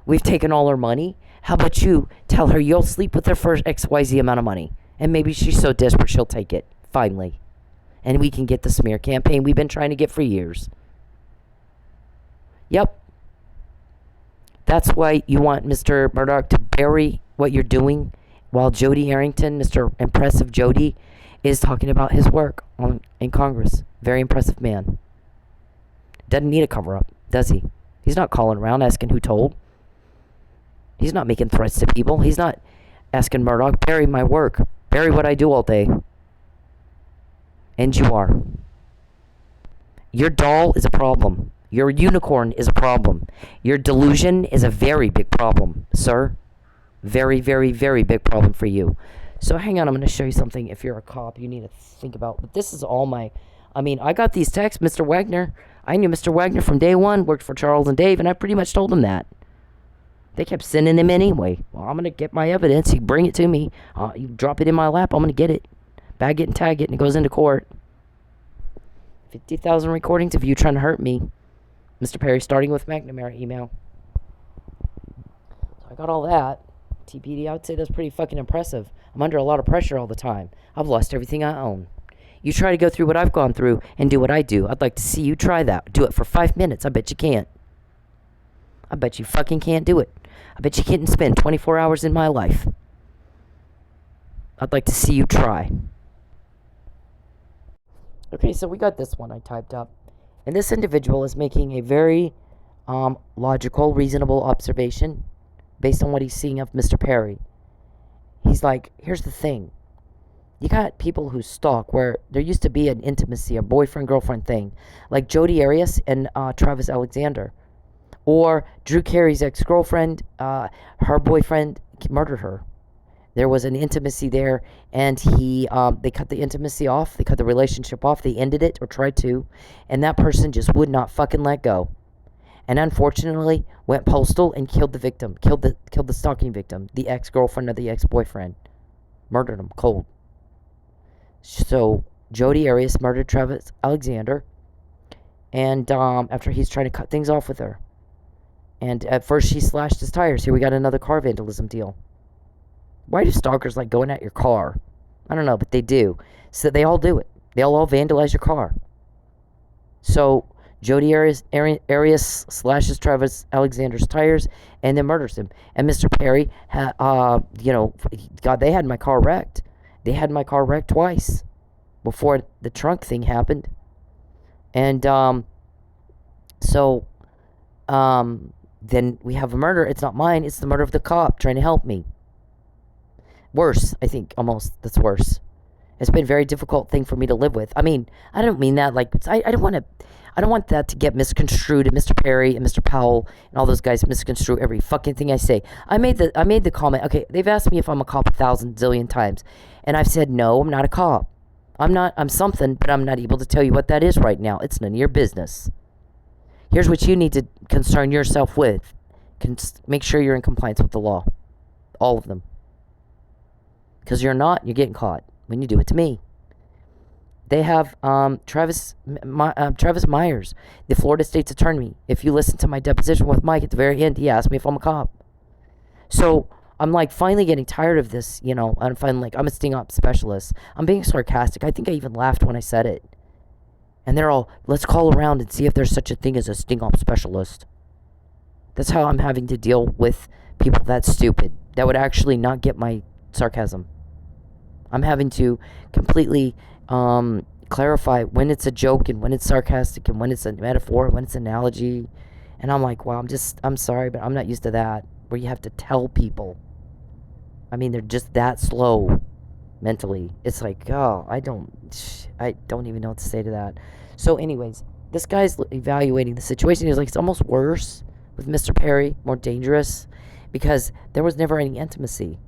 We've taken all her money. How about you tell her you'll sleep with her for XYZ amount of money? And maybe she's so desperate she'll take it. Finally. And we can get the smear campaign we've been trying to get for years. Yep. That's why you want Mr. Murdoch to bury what you're doing while Jody Arrington, Mr. Impressive Jody, is talking about his work in Congress. Very impressive man. Doesn't need a cover-up, does he? He's not calling around asking who told. He's not making threats to people. He's not asking Murdoch, bury my work. Bury what I do all day. And you are. Your doll is a problem. Your unicorn is a problem. Your delusion is a very big problem, sir. Very, very, very big problem for you. So hang on, I'm going to show you something. If you're a cop, you need to think about. But this is all my... I got these texts, Mr. Wagner. I knew Mr. Wagner from day one, worked for Charles and Dave, and I pretty much told them that. They kept sending him anyway. Well, I'm going to get my evidence. You bring it to me. You drop it in my lap, I'm going to get it. Bag it and tag it, and it goes into court. 50,000 recordings of you trying to hurt me. Mr. Perry, starting with McNamara email. So I got all that. TPD, I would say that's pretty fucking impressive. I'm under a lot of pressure all the time. I've lost everything I own. You try to go through what I've gone through and do what I do. I'd like to see you try that. Do it for 5 minutes. I bet you can't. I bet you fucking can't do it. I bet you can't spend 24 hours in my life. I'd like to see you try. Okay, so we got this one I typed up. And this individual is making a very logical, reasonable observation based on what he's seeing of Mr. Perry. He's like, here's the thing. You got people who stalk where there used to be an intimacy, a boyfriend-girlfriend thing, like Jodi Arias and Travis Alexander. Or Drew Carey's ex-girlfriend, her boyfriend murdered her. There was an intimacy there, and they cut the intimacy off. They cut the relationship off. They ended it, or tried to, and that person just would not fucking let go. And unfortunately, went postal and killed the victim, killed the stalking victim, the ex-girlfriend or the ex-boyfriend. Murdered him cold. So, Jodi Arias murdered Travis Alexander, and after he's trying to cut things off with her. And at first she slashed his tires. Here we got another car vandalism deal. Why do stalkers like going at your car? I don't know, but they do. So they all do it. They'll all vandalize your car. So Jodi Arias slashes Travis Alexander's tires and then murders him. And Mr. Perry, God, they had my car wrecked. They had my car wrecked twice before the trunk thing happened. And then we have a murder. It's not mine. It's the murder of the cop trying to help me. Worse, I think, almost. That's worse. It's been a very difficult thing for me to live with. I mean, I don't mean that like I don't want that to get misconstrued, and Mr. Perry and Mr. Powell and all those guys misconstrue every fucking thing I say. I made the comment. Okay, they've asked me if I'm a cop 1,000 zillion times, and I've said no, I'm not a cop. I'm something, but I'm not able to tell you what that is right now. It's none of your business. Here's what you need to concern yourself with. Make sure you're in compliance with the law. All of them. Because you're not, you're getting caught when you do it to me. They have Travis Myers, the Florida State's attorney. If you listen to my deposition with Mike at the very end, he asked me if I'm a cop. So I'm like finally getting tired of this, I'm finally like, I'm a sting op specialist. I'm being sarcastic. I think I even laughed when I said it. And they're all, let's call around and see if there's such a thing as a sting op specialist. That's how I'm having to deal with people that stupid, that would actually not get my sarcasm. I'm having to completely clarify when it's a joke and when it's sarcastic and when it's a metaphor, when it's an analogy. And I'm like, wow, I'm sorry, but I'm not used to that, where you have to tell people. I mean, they're just that slow mentally. It's like, oh, I don't even know what to say to that. So anyways, this guy's evaluating the situation. He's like, it's almost worse with Mr. Perry, more dangerous, because there was never any intimacy.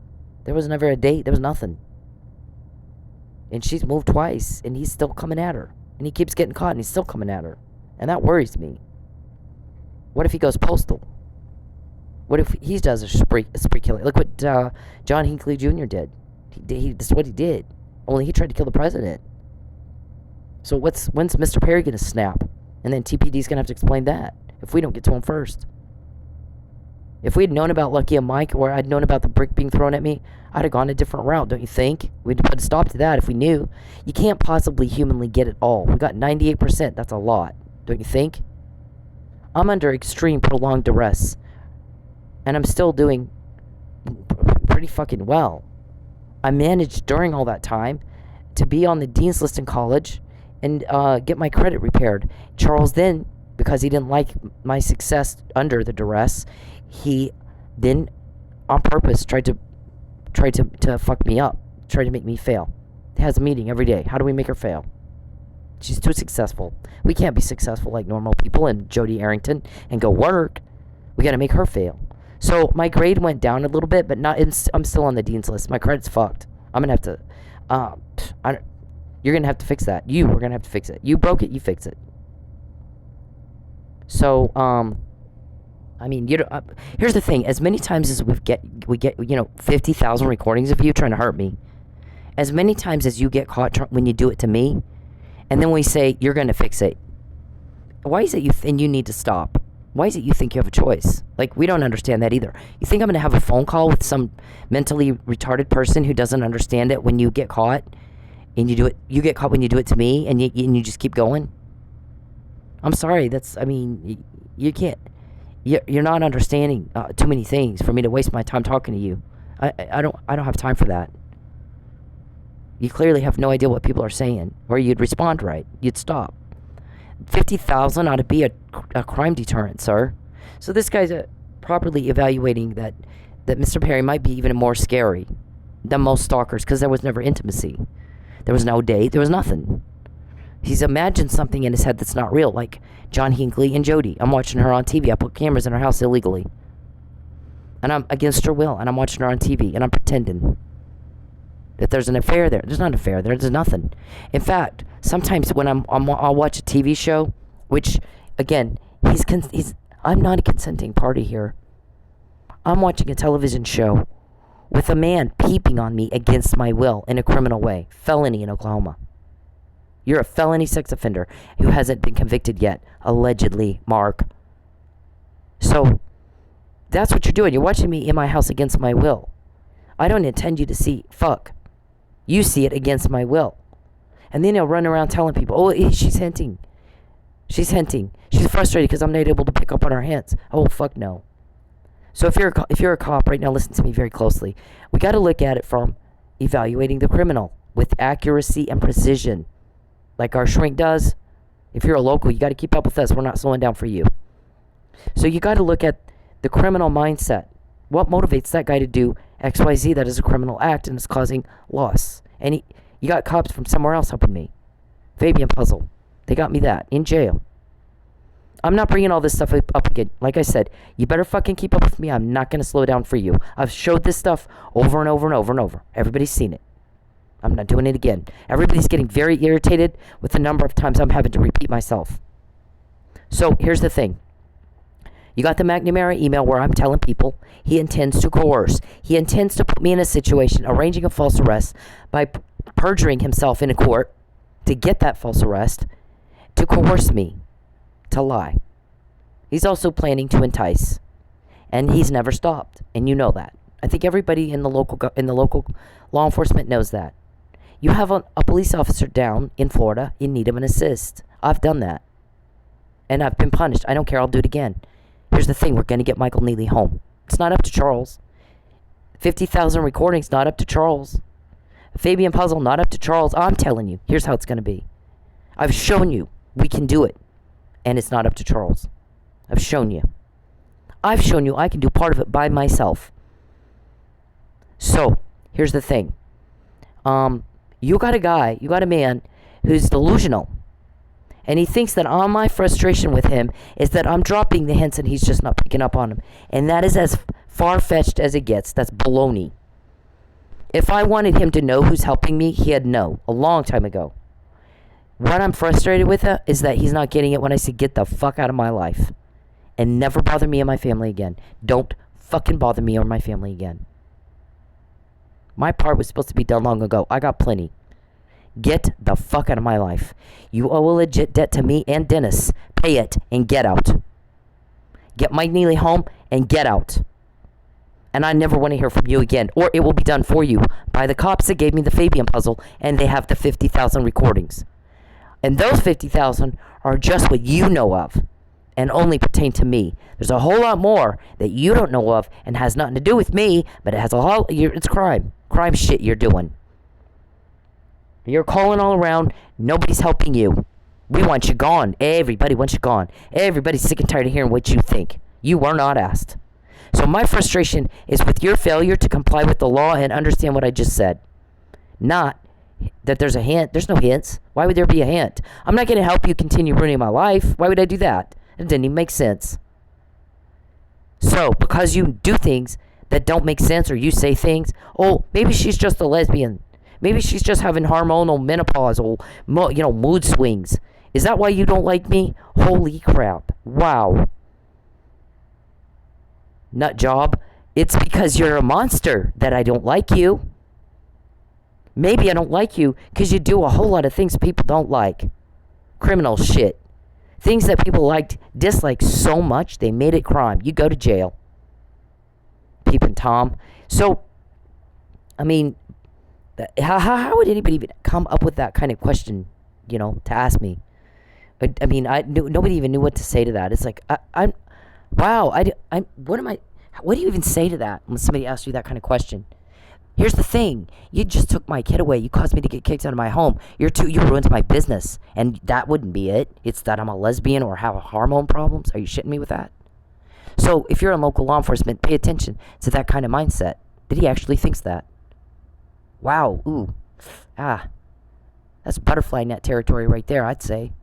There was never a date. There was nothing. And she's moved twice, and he's still coming at her. And he keeps getting caught, and he's still coming at her. And that worries me. What if he goes postal? What if he does a spree killing? Look what John Hinckley Jr. did. This is what he did. Only he tried to kill the president. So when's Mr. Perry going to snap? And then TPD's going to have to explain that if we don't get to him first. If we had known about Lucky and Mike, or I'd known about the brick being thrown at me, I'd have gone a different route, don't you think? We'd put a stop to that if we knew. You can't possibly humanly get it all. We got 98%. That's a lot, don't you think? I'm under extreme prolonged duress, and I'm still doing pretty fucking well. I managed during all that time to be on the dean's list in college and get my credit repaired. Charles then, because he didn't like my success under the duress, he then on purpose tried to fuck me up, tried to make me fail. He has a meeting every day. How do we make her fail? She's too successful. We can't be successful like normal people and Jodi Arrington and go work. We got to make her fail. So my grade went down a little bit, but I'm still on the dean's list. My credit's fucked. I'm gonna have to. You're gonna have to fix that. You are gonna have to fix it. You broke it. You fix it. So I mean, here's the thing. As many times as we get 50,000 recordings of you trying to hurt me, as many times as you get caught when you do it to me, and then we say you're gonna fix it. Why is it you need to stop? Why is it you think you have a choice? Like, we don't understand that either. You think I'm going to have a phone call with some mentally retarded person who doesn't understand it when you get caught? And you get caught when you do it to me, and you just keep going? I'm sorry, you can't. You're not understanding too many things for me to waste my time talking to you. I don't have time for that. You clearly have no idea what people are saying, or you'd respond right. You'd stop. 50,000 ought to be a crime deterrent, sir. So this guy's properly evaluating that Mr. Perry might be even more scary than most stalkers because there was never intimacy. There was no date. There was nothing. He's imagined something in his head that's not real, like John Hinckley and Jody. I'm watching her on TV. I put cameras in her house illegally. And I'm against her will, and I'm watching her on TV, and I'm pretending that there's an affair there. There's not an affair there. There's nothing. In fact, sometimes when I'll watch a TV show, which, again, I'm not a consenting party here. I'm watching a television show with a man peeping on me against my will in a criminal way. Felony in Oklahoma. You're a felony sex offender who hasn't been convicted yet. Allegedly, Mark. So, that's what you're doing. You're watching me in my house against my will. I don't intend you to see fuck. You see it against my will. And then he'll run around telling people, oh, she's hinting. She's hinting. She's frustrated because I'm not able to pick up on her hints. Oh, fuck no. So if you're a cop right now, listen to me very closely. We got to look at it from evaluating the criminal with accuracy and precision. Like our shrink does. If you're a local, you got to keep up with us. We're not slowing down for you. So you got to look at the criminal mindset. What motivates that guy to do XYZ that is a criminal act and is causing loss? And you got cops from somewhere else helping me. Fabian Puzzle. They got me that. In jail. I'm not bringing all this stuff up again. Like I said, you better fucking keep up with me. I'm not going to slow down for you. I've showed this stuff over and over and over and over. Everybody's seen it. I'm not doing it again. Everybody's getting very irritated with the number of times I'm having to repeat myself. So, here's the thing. You got the McNamara email where I'm telling people he intends to coerce. He intends to put me in a situation, arranging a false arrest by perjuring himself in a court to get that false arrest, to coerce me to lie. He's also planning to entice, and he's never stopped, and you know that. I think everybody in the local law enforcement knows that. You have a police officer down in Florida in need of an assist. I've done that, and I've been punished. I don't care. I'll do it again. Here's the thing. We're going to get Michael Neely home. It's not up to Charles. 50,000 recordings, not up to Charles. Fabian Puzzle, not up to Charles. I'm telling you. Here's how it's going to be. I've shown you we can do it. And it's not up to Charles. I've shown you. I've shown you I can do part of it by myself. So, here's the thing. You got a man who's delusional. And he thinks that all my frustration with him is that I'm dropping the hints and he's just not picking up on them. And that is as far-fetched as it gets. That's baloney. If I wanted him to know who's helping me, he'd know a long time ago. What I'm frustrated with is that he's not getting it when I say, get the fuck out of my life. And never bother me and my family again. Don't fucking bother me or my family again. My part was supposed to be done long ago. I got plenty. Get the fuck out of my life. You owe a legit debt to me and Dennis. Pay it and get out. Get Mike Neely home and get out. And I never want to hear from you again. Or it will be done for you by the cops that gave me the Fabian puzzle, and they have the 50,000 recordings. And those 50,000 are just what you know of and only pertain to me. There's a whole lot more that you don't know of and has nothing to do with me, but it has a whole, it's crime. Crime shit you're doing. You're calling all around. Nobody's helping you. We want you gone. Everybody wants you gone. Everybody's sick and tired of hearing what you think. You were not asked. So my frustration is with your failure to comply with the law and understand what I just said. Not that there's a hint. There's no hints. Why would there be a hint? I'm not going to help you continue ruining my life. Why would I do that? It didn't even make sense. So, because you do things that don't make sense, or you say things, oh, maybe she's just a lesbian. Maybe she's just having hormonal menopause or, mood swings. Is that why you don't like me? Holy crap. Wow. Nut job. It's because you're a monster that I don't like you. Maybe I don't like you because you do a whole lot of things people don't like. Criminal shit. Things that people dislike so much, they made it crime. You go to jail. Peeping Tom. So, I mean, how would anybody even come up with that kind of question, to ask me? I mean, nobody even knew what to say to that. It's like, what do you even say to that when somebody asks you that kind of question? Here's the thing. You just took my kid away. You caused me to get kicked out of my home. You ruined my business. And that wouldn't be it. It's that I'm a lesbian or have hormone problems. Are you shitting me with that? So if you're in local law enforcement, pay attention to that kind of mindset. That he actually thinks that. Wow. Ooh. That's butterfly net territory right there, I'd say.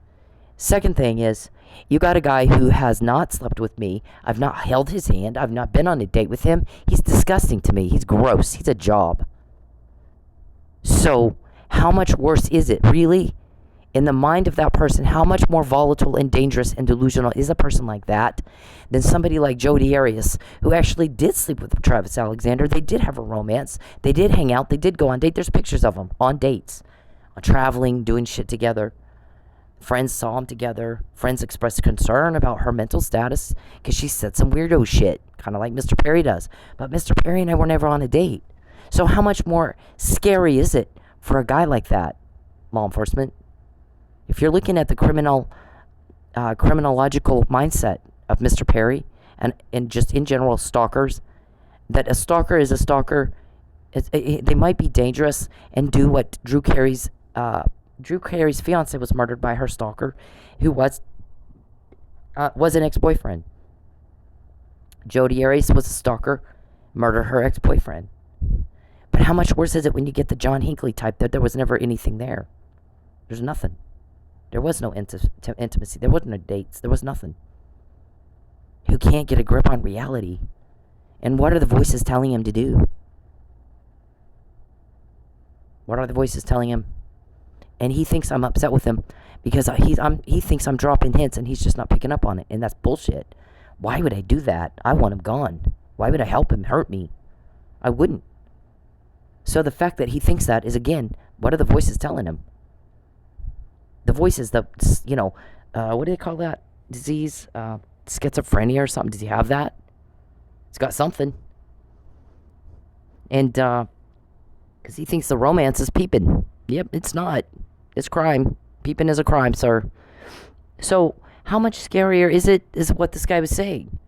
Second thing is, you got a guy who has not slept with me. I've not held his hand. I've not been on a date with him. He's disgusting to me. He's gross. He's a job. So, how much worse is it, really? In the mind of that person, how much more volatile and dangerous and delusional is a person like that than somebody like Jodi Arias, who actually did sleep with Travis Alexander. They did have a romance. They did hang out. They did go on dates. There's pictures of them on dates, traveling, doing shit together. Friends saw them together. Friends expressed concern about her mental status because she said some weirdo shit, kind of like Mr. Perry does. But Mr. Perry and I were never on a date. So how much more scary is it for a guy like that, law enforcement? If you're looking at the criminological mindset of Mr. Perry and just in general stalkers, that a stalker is a stalker. They might be dangerous and do what Drew Carey's fiance was murdered by her stalker, who was an ex-boyfriend. Jodi Arias was a stalker, murdered her ex-boyfriend. But how much worse is it when you get the John Hinckley type that there was never anything there? There's nothing. There was no intimacy. There wasn't no dates. There was nothing. Who can't get a grip on reality? And what are the voices telling him to do? What are the voices telling him? And he thinks I'm upset with him because he thinks I'm dropping hints and he's just not picking up on it. And that's bullshit. Why would I do that? I want him gone. Why would I help him hurt me? I wouldn't. So the fact that he thinks that is, again, what are the voices telling him? The voices, what do they call that disease? Schizophrenia or something. Does he have that? He's got something. And, because he thinks the romance is peeping. Yep, it's not. It's crime. Peeping is a crime, sir. So, how much scarier is what this guy was saying?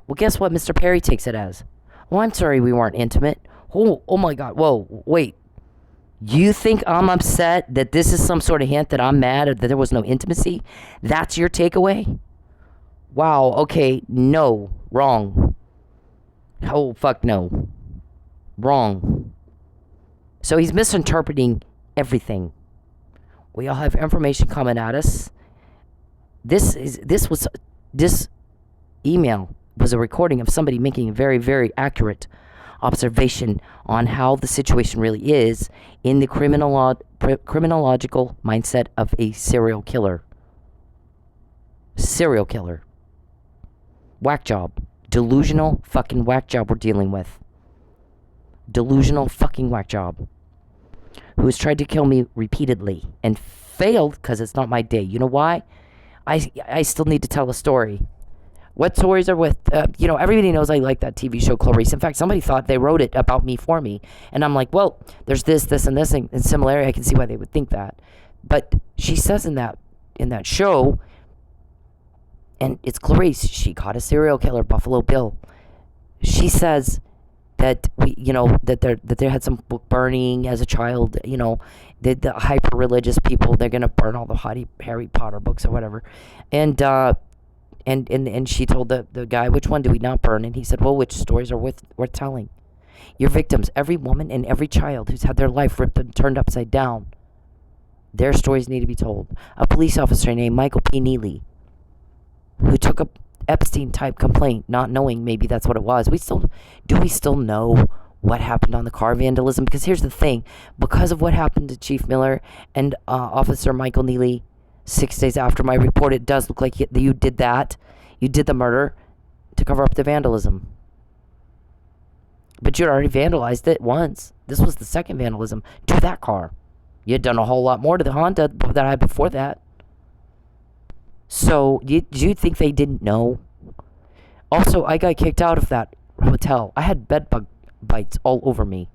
Well, guess what Mr. Perry takes it as? Oh, I'm sorry we weren't intimate. Oh my God. Whoa, wait. You think I'm upset that this is some sort of hint that I'm mad or that there was no intimacy? That's your takeaway? Wow, okay, no. Wrong. Oh, fuck no. Wrong. So he's misinterpreting everything. We all have information coming at us. This email was a recording of somebody making a very, very accurate observation on how the situation really is in the criminological mindset of a serial killer. Serial killer. Whack job. Delusional fucking whack job we're dealing with. Delusional fucking whack job. Who has tried to kill me repeatedly and failed because it's not my day. You know why? I still need to tell a story. What stories are with, everybody knows I like that TV show, Coerce. In fact, somebody thought they wrote it about me for me. And I'm like, well, there's this, and this, and similarity. I can see why they would think that. But she says in that show, and it's Clarice, she caught a serial killer, Buffalo Bill. She says that that they had some book burning as a child, the hyper religious people, they're gonna burn all the Harry Potter books or whatever. And she told the guy, which one do we not burn? And he said, well, which stories are worth telling? Your victims, every woman and every child who's had their life ripped and turned upside down, their stories need to be told. A police officer named Michael P. Neely, who took a Epstein-type complaint, not knowing maybe that's what it was. Do we still know what happened on the car vandalism? Because here's the thing. Because of what happened to Chief Miller and Officer Michael Neely, 6 days after my report, it does look like you did that. You did the murder to cover up the vandalism. But you'd already vandalized it once. This was the second vandalism to that car. You had done a whole lot more to the Honda that I had before that. So, do you think they didn't know? Also, I got kicked out of that hotel. I had bed bug bites all over me.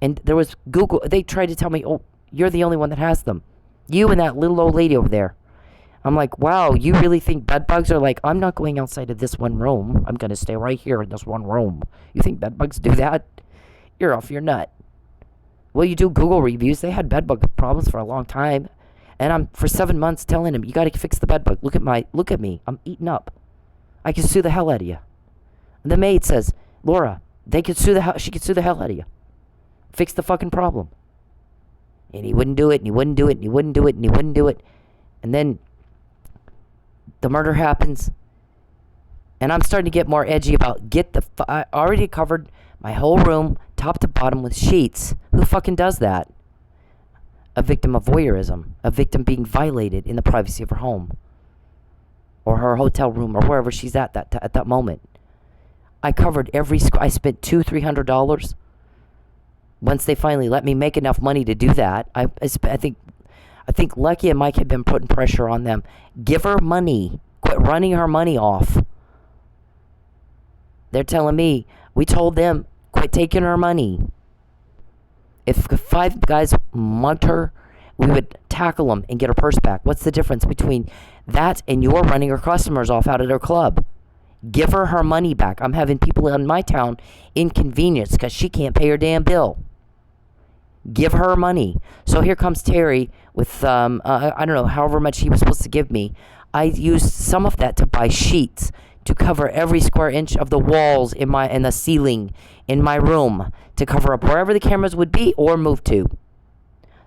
And there was Google. They tried to tell me, oh, you're the only one that has them. You and that little old lady over there. I'm like, wow, you really think bed bugs are like, I'm not going outside of this one room. I'm going to stay right here in this one room. You think bed bugs do that? You're off your nut. Well, you do Google reviews. They had bed bug problems for a long time. And I'm, for 7 months, telling him, you got to fix the bed bug. Look at me. I'm eaten up. I can sue the hell out of you. And the maid says, Laura, she could sue the hell out of you. Fix the fucking problem. And he wouldn't do it, and he wouldn't do it, and he wouldn't do it, and he wouldn't do it. And then the murder happens. And I'm starting to get more edgy about I already covered my whole room, top to bottom, with sheets. Who fucking does that? A victim of voyeurism. A victim being violated in the privacy of her home. Or her hotel room, or wherever she's at that moment. I covered I spent $200-$300. Once they finally let me make enough money to do that, I think Lucky and Mike had been putting pressure on them. Give her money. Quit running her money off. They're telling me, we told them, quit taking her money. If 5 guys mugged her, we would tackle them and get her purse back. What's the difference between that and you're running her customers off out of their club? Give her money back. I'm having people in my town inconvenienced because she can't pay her damn bill. Give her money. So here comes Terry with, I don't know, however much he was supposed to give me. I used some of that to buy sheets to cover every square inch of the walls in the ceiling in my room, to cover up wherever the cameras would be or move to.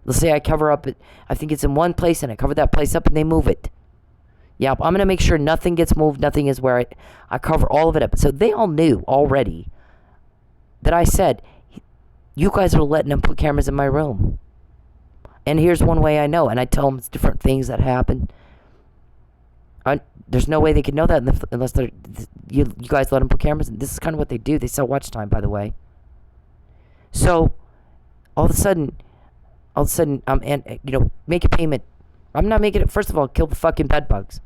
Let's say I cover up, I think it's in one place, and I cover that place up and they move it. Yeah, I'm going to make sure nothing gets moved, nothing is where I cover all of it up. So they all knew already that I said, you guys are letting them put cameras in my room. And here's one way I know, and I tell them it's different things that happen. There's no way they could know that unless you guys let them put cameras in. This is kind of what they do. They sell watch time, by the way. So, all of a sudden, make a payment. I'm not making it. First of all, kill the fucking bed bugs,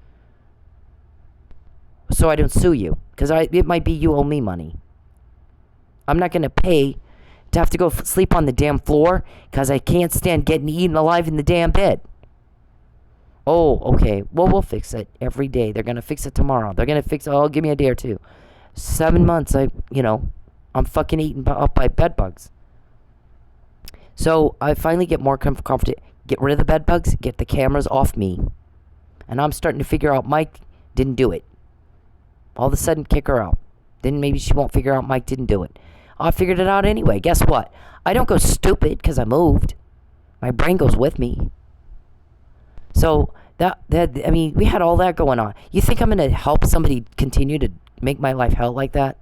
so I don't sue you, because it might be you owe me money. I'm not gonna pay to have to go sleep on the damn floor because I can't stand getting eaten alive in the damn bed. Oh, okay. Well, we'll fix it every day. They're gonna fix it tomorrow. They're gonna fix it. Oh, give me a day or two. 7 months. I'm fucking eaten up by bed bugs. So I finally get more confident. Get rid of the bed bugs. Get the cameras off me. And I'm starting to figure out Mike didn't do it. All of a sudden, kick her out. Then maybe she won't figure out Mike didn't do it. I figured it out anyway. Guess what? I don't go stupid because I moved. My brain goes with me. So we had all that going on. You think I'm going to help somebody continue to make my life hell like that?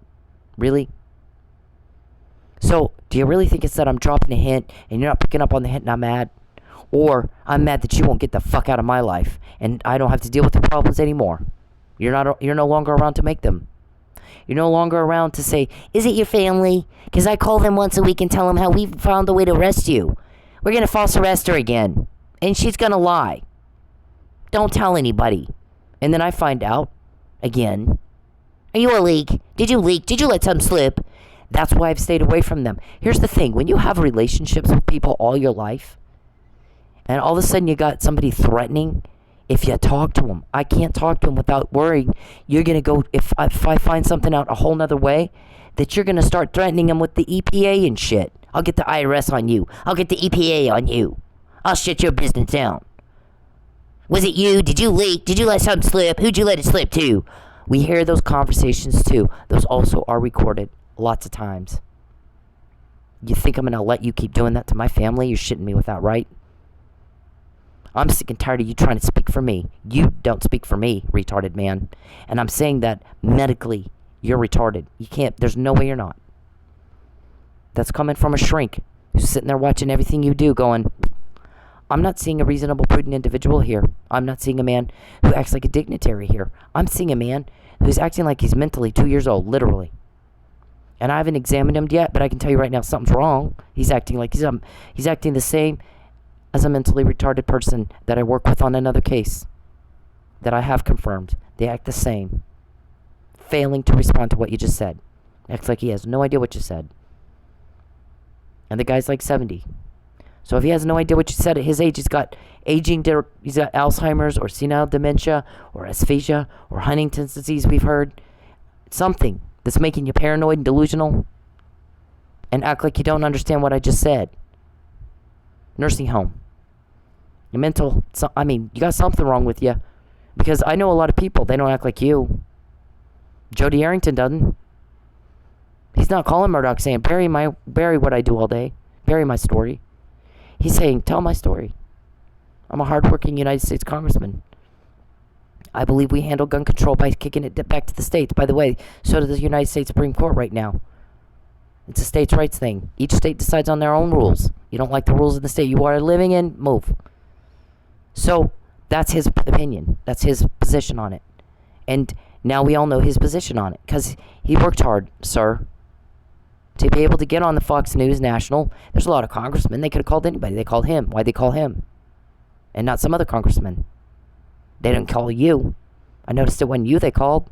Really? So, do you really think it's that I'm dropping a hint and you're not picking up on the hint and I'm mad? Or I'm mad that you won't get the fuck out of my life and I don't have to deal with the problems anymore? You're no longer around to make them. You're no longer around to say, is it your family? Because I call them once a week and tell them how we found a way to arrest you. We're going to false arrest her again. And she's going to lie. Don't tell anybody. And then I find out, again, are you a leak? Did you leak? Did you let some slip? That's why I've stayed away from them. Here's the thing. When you have relationships with people all your life, and all of a sudden you got somebody threatening, if you talk to them, I can't talk to them without worrying you're going to go, if I find something out a whole nother way, that you're going to start threatening them with the EPA and shit. I'll get the IRS on you. I'll get the EPA on you. I'll shut your business down. Was it you? Did you leak? Did you let something slip? Who'd you let it slip to? We hear those conversations too. Those also are recorded lots of times. You think I'm going to let you keep doing that to my family? You're shitting me with that, right? I'm sick and tired of you trying to speak for me. You don't speak for me, retarded man. And I'm saying that medically, you're retarded. You can't, there's no way you're not. That's coming from a shrink who's sitting there watching everything you do going, I'm not seeing a reasonable, prudent individual here. I'm not seeing a man who acts like a dignitary here. I'm seeing a man who's acting like he's mentally 2 years old, literally. And I haven't examined him yet, but I can tell you right now something's wrong. He's acting like he's acting the same as a mentally retarded person that I work with on another case that I have confirmed. They act the same. Failing to respond to what you just said. Acts like he has no idea what you said. And the guy's like 70. So if he has no idea what you said at his age, he's got Alzheimer's or senile dementia or asphasia or Huntington's disease, we've heard. Something that's making you paranoid and delusional and act like you don't understand what I just said. Nursing home. You got something wrong with you. Because I know a lot of people, they don't act like you. Jody Arrington doesn't. He's not calling Murdoch saying, bury what I do all day. Bury my story. He's saying, tell my story. I'm a hardworking United States congressman. I believe we handle gun control by kicking it back to the states. By the way, so does the United States Supreme Court right now. It's a states' rights thing. Each state decides on their own rules. You don't like the rules of the state you are living in, move. So, that's his opinion. That's his position on it. And now we all know his position on it. Because he worked hard, sir. To be able to get on the Fox News National, there's a lot of congressmen. They could have called anybody. They called him. Why'd they call him? And not some other congressman. They didn't call you. I noticed it when you they called.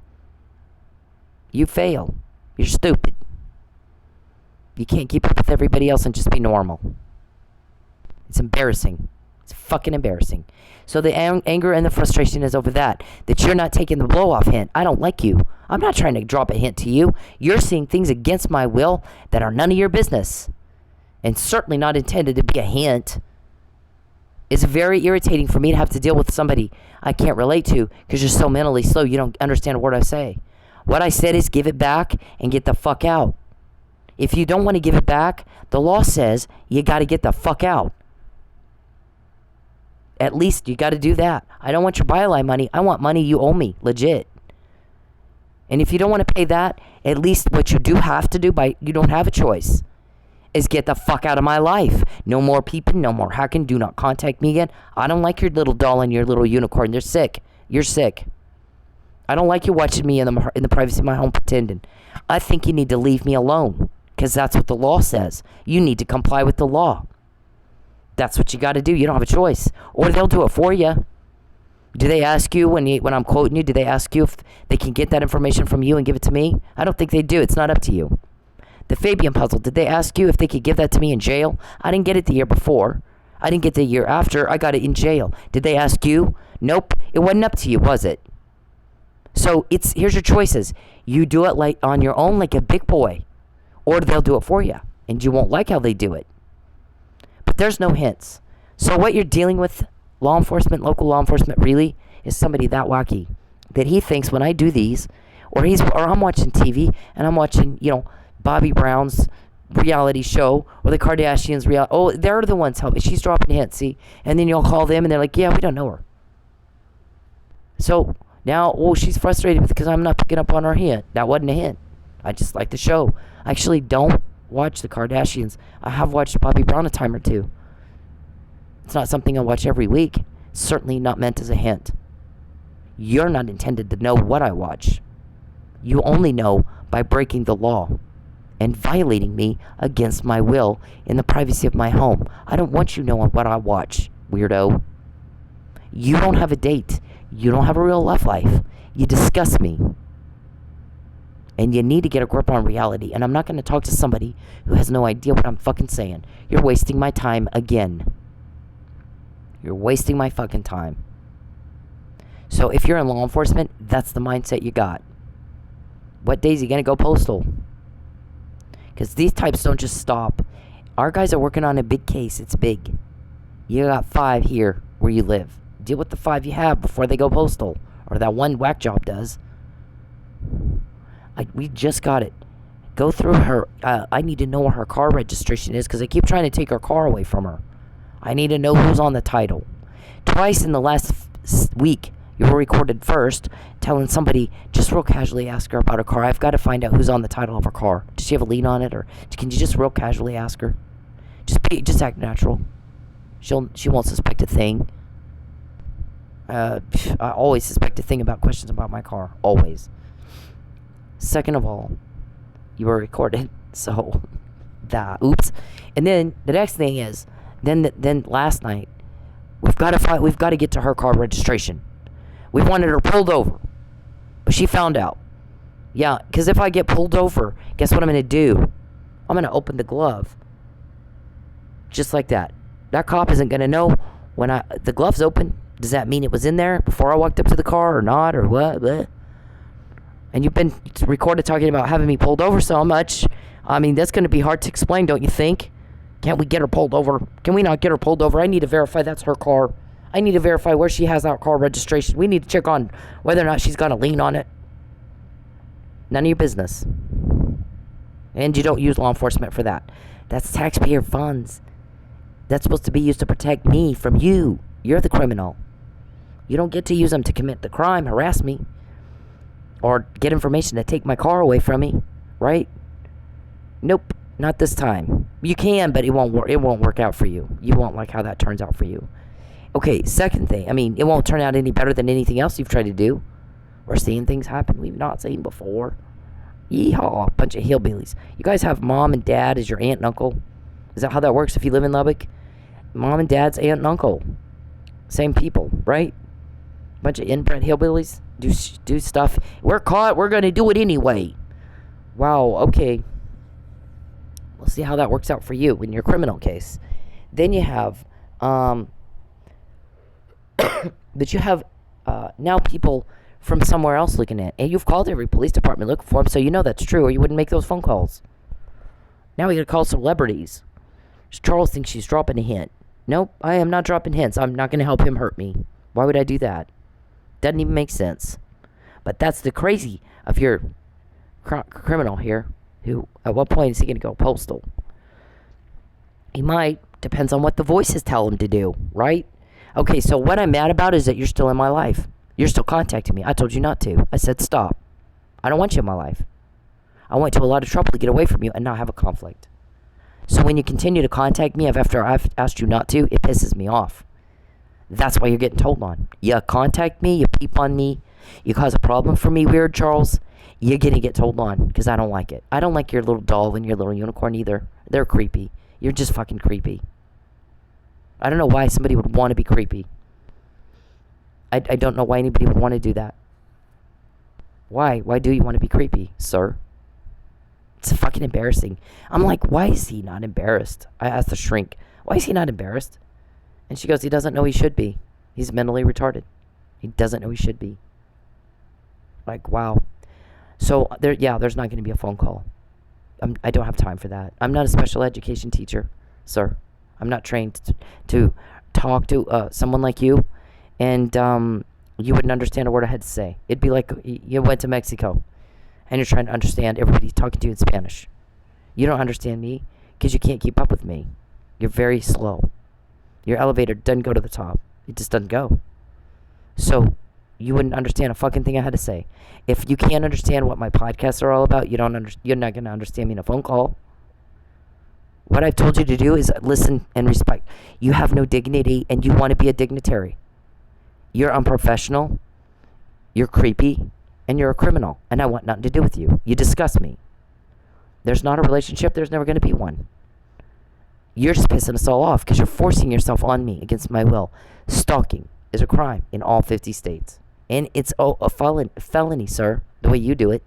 You fail. You're stupid. You can't keep up with everybody else and just be normal. It's embarrassing. It's fucking embarrassing. So the anger and the frustration is over that you're not taking the blow-off hint. I don't like you. I'm not trying to drop a hint to you. You're seeing things against my will that are none of your business. And certainly not intended to be a hint. It's very irritating for me to have to deal with somebody I can't relate to because you're so mentally slow you don't understand a word I say. What I said is give it back and get the fuck out. If you don't want to give it back, the law says you got to get the fuck out. At least you got to do that. I don't want your byline money. I want money you owe me, legit. And if you don't want to pay that, at least what you do have to do, you don't have a choice, is get the fuck out of my life. No more peeping, no more hacking. Do not contact me again. I don't like your little doll and your little unicorn. They're sick. You're sick. I don't like you watching me in the privacy of my home pretending. I think you need to leave me alone because that's what the law says. You need to comply with the law. That's what you got to do. You don't have a choice. Or they'll do it for you. Do they ask you, when I'm quoting you, do they ask you if they can get that information from you and give it to me? I don't think they do. It's not up to you. The Fabian puzzle, did they ask you if they could give that to me in jail? I didn't get it the year before. I didn't get the year after. I got it in jail. Did they ask you? Nope. It wasn't up to you, was it? So here's your choices. You do it like on your own like a big boy. Or they'll do it for you. And you won't like how they do it. But there's no hints. So what you're dealing with, law enforcement, local law enforcement, really, is somebody that wacky. That he thinks when I do these, or I'm watching TV, and I'm watching, Bobby Brown's reality show, or the Kardashians' reality. Oh, they're the ones helping. She's dropping hints, see? And then you'll call them, and they're like, yeah, we don't know her. So now, she's frustrated because I'm not picking up on her hint. That wasn't a hint. I just like the show. I actually don't watch the Kardashians. I have watched Bobby Brown a time or two. It's not something I watch every week. It's certainly not meant as a hint. You're not intended to know what I watch. You only know by breaking the law and violating me against my will in the privacy of my home. I don't want you knowing what I watch, weirdo. You don't have a date. You don't have a real love life. You disgust me. And you need to get a grip on reality. And I'm not going to talk to somebody who has no idea what I'm fucking saying. You're wasting my time again. You're wasting my fucking time. So if you're in law enforcement, that's the mindset you got. What days are you going to go postal? Because these types don't just stop. Our guys are working on a big case. It's big. You got 5 here where you live. Deal with the 5 you have before they go postal. Or that one whack job does. We just got it. Go through her. I need to know what her car registration is because they keep trying to take her car away from her. I need to know who's on the title. Twice in the last week, you were recorded first telling somebody, just real casually ask her about her car. I've got to find out who's on the title of her car. Does she have a lien on it? Or can you just real casually ask her? Just act natural. She won't suspect a thing. I always suspect a thing about questions about my car. Always. Second of all, you were recorded, so oops. And then the next thing is, then last night, we've got to get to her car registration. We wanted her pulled over, but she found out. Yeah, because if I get pulled over, guess what I'm going to do? I'm going to open the glove, just like that. That cop isn't going to know when the glove's open. Does that mean it was in there before I walked up to the car or not, or what? Bleh. And you've been recorded talking about having me pulled over so much. I mean, that's going to be hard to explain, don't you think? Can't we get her pulled over? Can we not get her pulled over? I need to verify that's her car. I need to verify where she has that car registration. We need to check on whether or not she's got a lien on it. None of your business. And you don't use law enforcement for that. That's taxpayer funds. That's supposed to be used to protect me from you. You're the criminal. You don't get to use them to commit the crime, harass me, or get information to take my car away from me, right? Nope, not this time. You can, but it won't work out for you. You won't like how that turns out for you. Okay, second thing. I mean, it won't turn out any better than anything else you've tried to do. We're seeing things happen we've not seen before. Yeehaw, bunch of hillbillies. You guys have mom and dad as your aunt and uncle? Is that how that works if you live in Lubbock? Mom and dad's aunt and uncle. Same people, right? Bunch of inbred hillbillies. Do stuff. We're caught. We're going to do it anyway. Wow, okay. We'll see how that works out for you in your criminal case. Then you have, but you have now people from somewhere else looking at it. And you've called every police department looking for them, so you know that's true, or you wouldn't make those phone calls. Now we got to call celebrities. Charles thinks she's dropping a hint. Nope, I am not dropping hints. I'm not going to help him hurt me. Why would I do that? Doesn't even make sense. But that's the crazy of your criminal here, who at what point is he going to go postal? He might. Depends on what the voices tell him to do, right? Okay, so what I'm mad about is that you're still in my life. You're still contacting me. I told you not to. I said stop. I don't want you in my life. I went to a lot of trouble to get away from you and not have a conflict. So when you continue to contact me after I've asked you not to, it pisses me off. That's why you're getting told on. You contact me, you peep on me, you cause a problem for me, Weird Charles, you're going to get told on because I don't like it. I don't like your little doll and your little unicorn either. They're creepy. You're just fucking creepy. I don't know why somebody would want to be creepy. I don't know why anybody would want to do that. Why? Why do you want to be creepy, sir? It's fucking embarrassing. I'm like, why is he not embarrassed? I asked the shrink, why is he not embarrassed? And she goes, he doesn't know he should be. He's mentally retarded. He doesn't know he should be. Like, wow. So, there's not going to be a phone call. I don't have time for that. I'm not a special education teacher, sir. I'm not trained to talk to someone like you, and you wouldn't understand a word I had to say. It'd be like you went to Mexico, and you're trying to understand everybody talking to you in Spanish. You don't understand me because you can't keep up with me. You're very slow. Your elevator doesn't go to the top. It just doesn't go. So you wouldn't understand a fucking thing I had to say. If you can't understand what my podcasts are all about, you're not going to understand me in a phone call. What I've told you to do is listen and respect. You have no dignity, and you want to be a dignitary. You're unprofessional, you're creepy, and you're a criminal, and I want nothing to do with you. You disgust me. There's not a relationship. There's never going to be one. You're just pissing us all off because you're forcing yourself on me against my will. Stalking is a crime in all 50 states. And it's a felony, sir, the way you do it.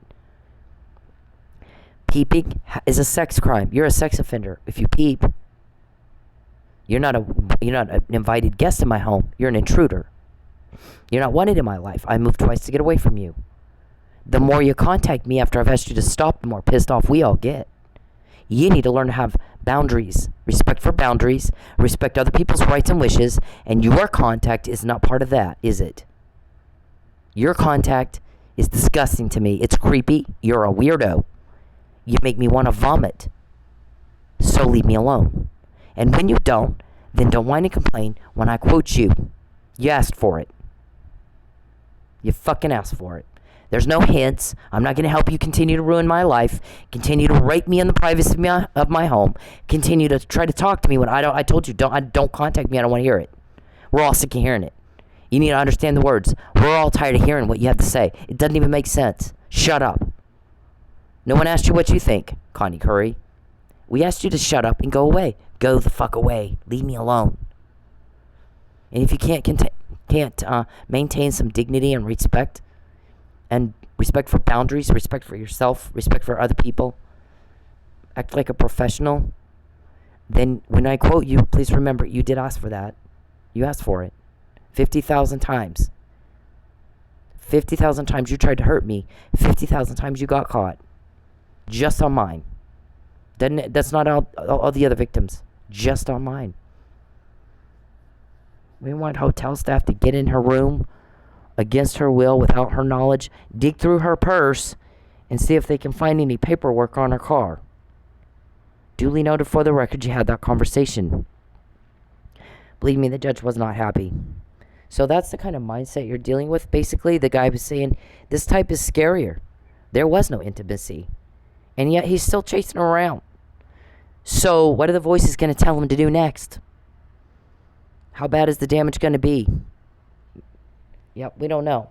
Peeping is a sex crime. You're a sex offender. If you peep, you're not an invited guest in my home. You're an intruder. You're not wanted in my life. I moved twice to get away from you. The more you contact me after I've asked you to stop, the more pissed off we all get. You need to learn to have boundaries. Respect for boundaries. Respect other people's rights and wishes. And your contact is not part of that, is it? Your contact is disgusting to me. It's creepy. You're a weirdo. You make me want to vomit. So leave me alone. And when you don't, then don't whine and complain when I quote you. You asked for it. You fucking asked for it. There's no hints. I'm not going to help you continue to ruin my life. Continue to rape me in the privacy of my home. Continue to try to talk to me when I told you, don't contact me. I don't want to hear it. We're all sick of hearing it. You need to understand the words. We're all tired of hearing what you have to say. It doesn't even make sense. Shut up. No one asked you what you think, Connie Curry. We asked you to shut up and go away. Go the fuck away. Leave me alone. And if you can't maintain some dignity and respect for boundaries, respect for yourself, respect for other people, act like a professional, then when I quote you, please remember you did ask for that. You asked for it. 50,000 times. 50,000 times you tried to hurt me. 50,000 times you got caught. Just on mine. That's not all the other victims. Just on mine. We want hotel staff to get in her room against her will, without her knowledge, dig through her purse, and see if they can find any paperwork on her car. Duly noted for the record you had that conversation. Believe me, the judge was not happy. So that's the kind of mindset you're dealing with. Basically, the guy was saying, this type is scarier. There was no intimacy. And yet he's still chasing her around. So what are the voices going to tell him to do next? How bad is the damage going to be? Yep, we don't know.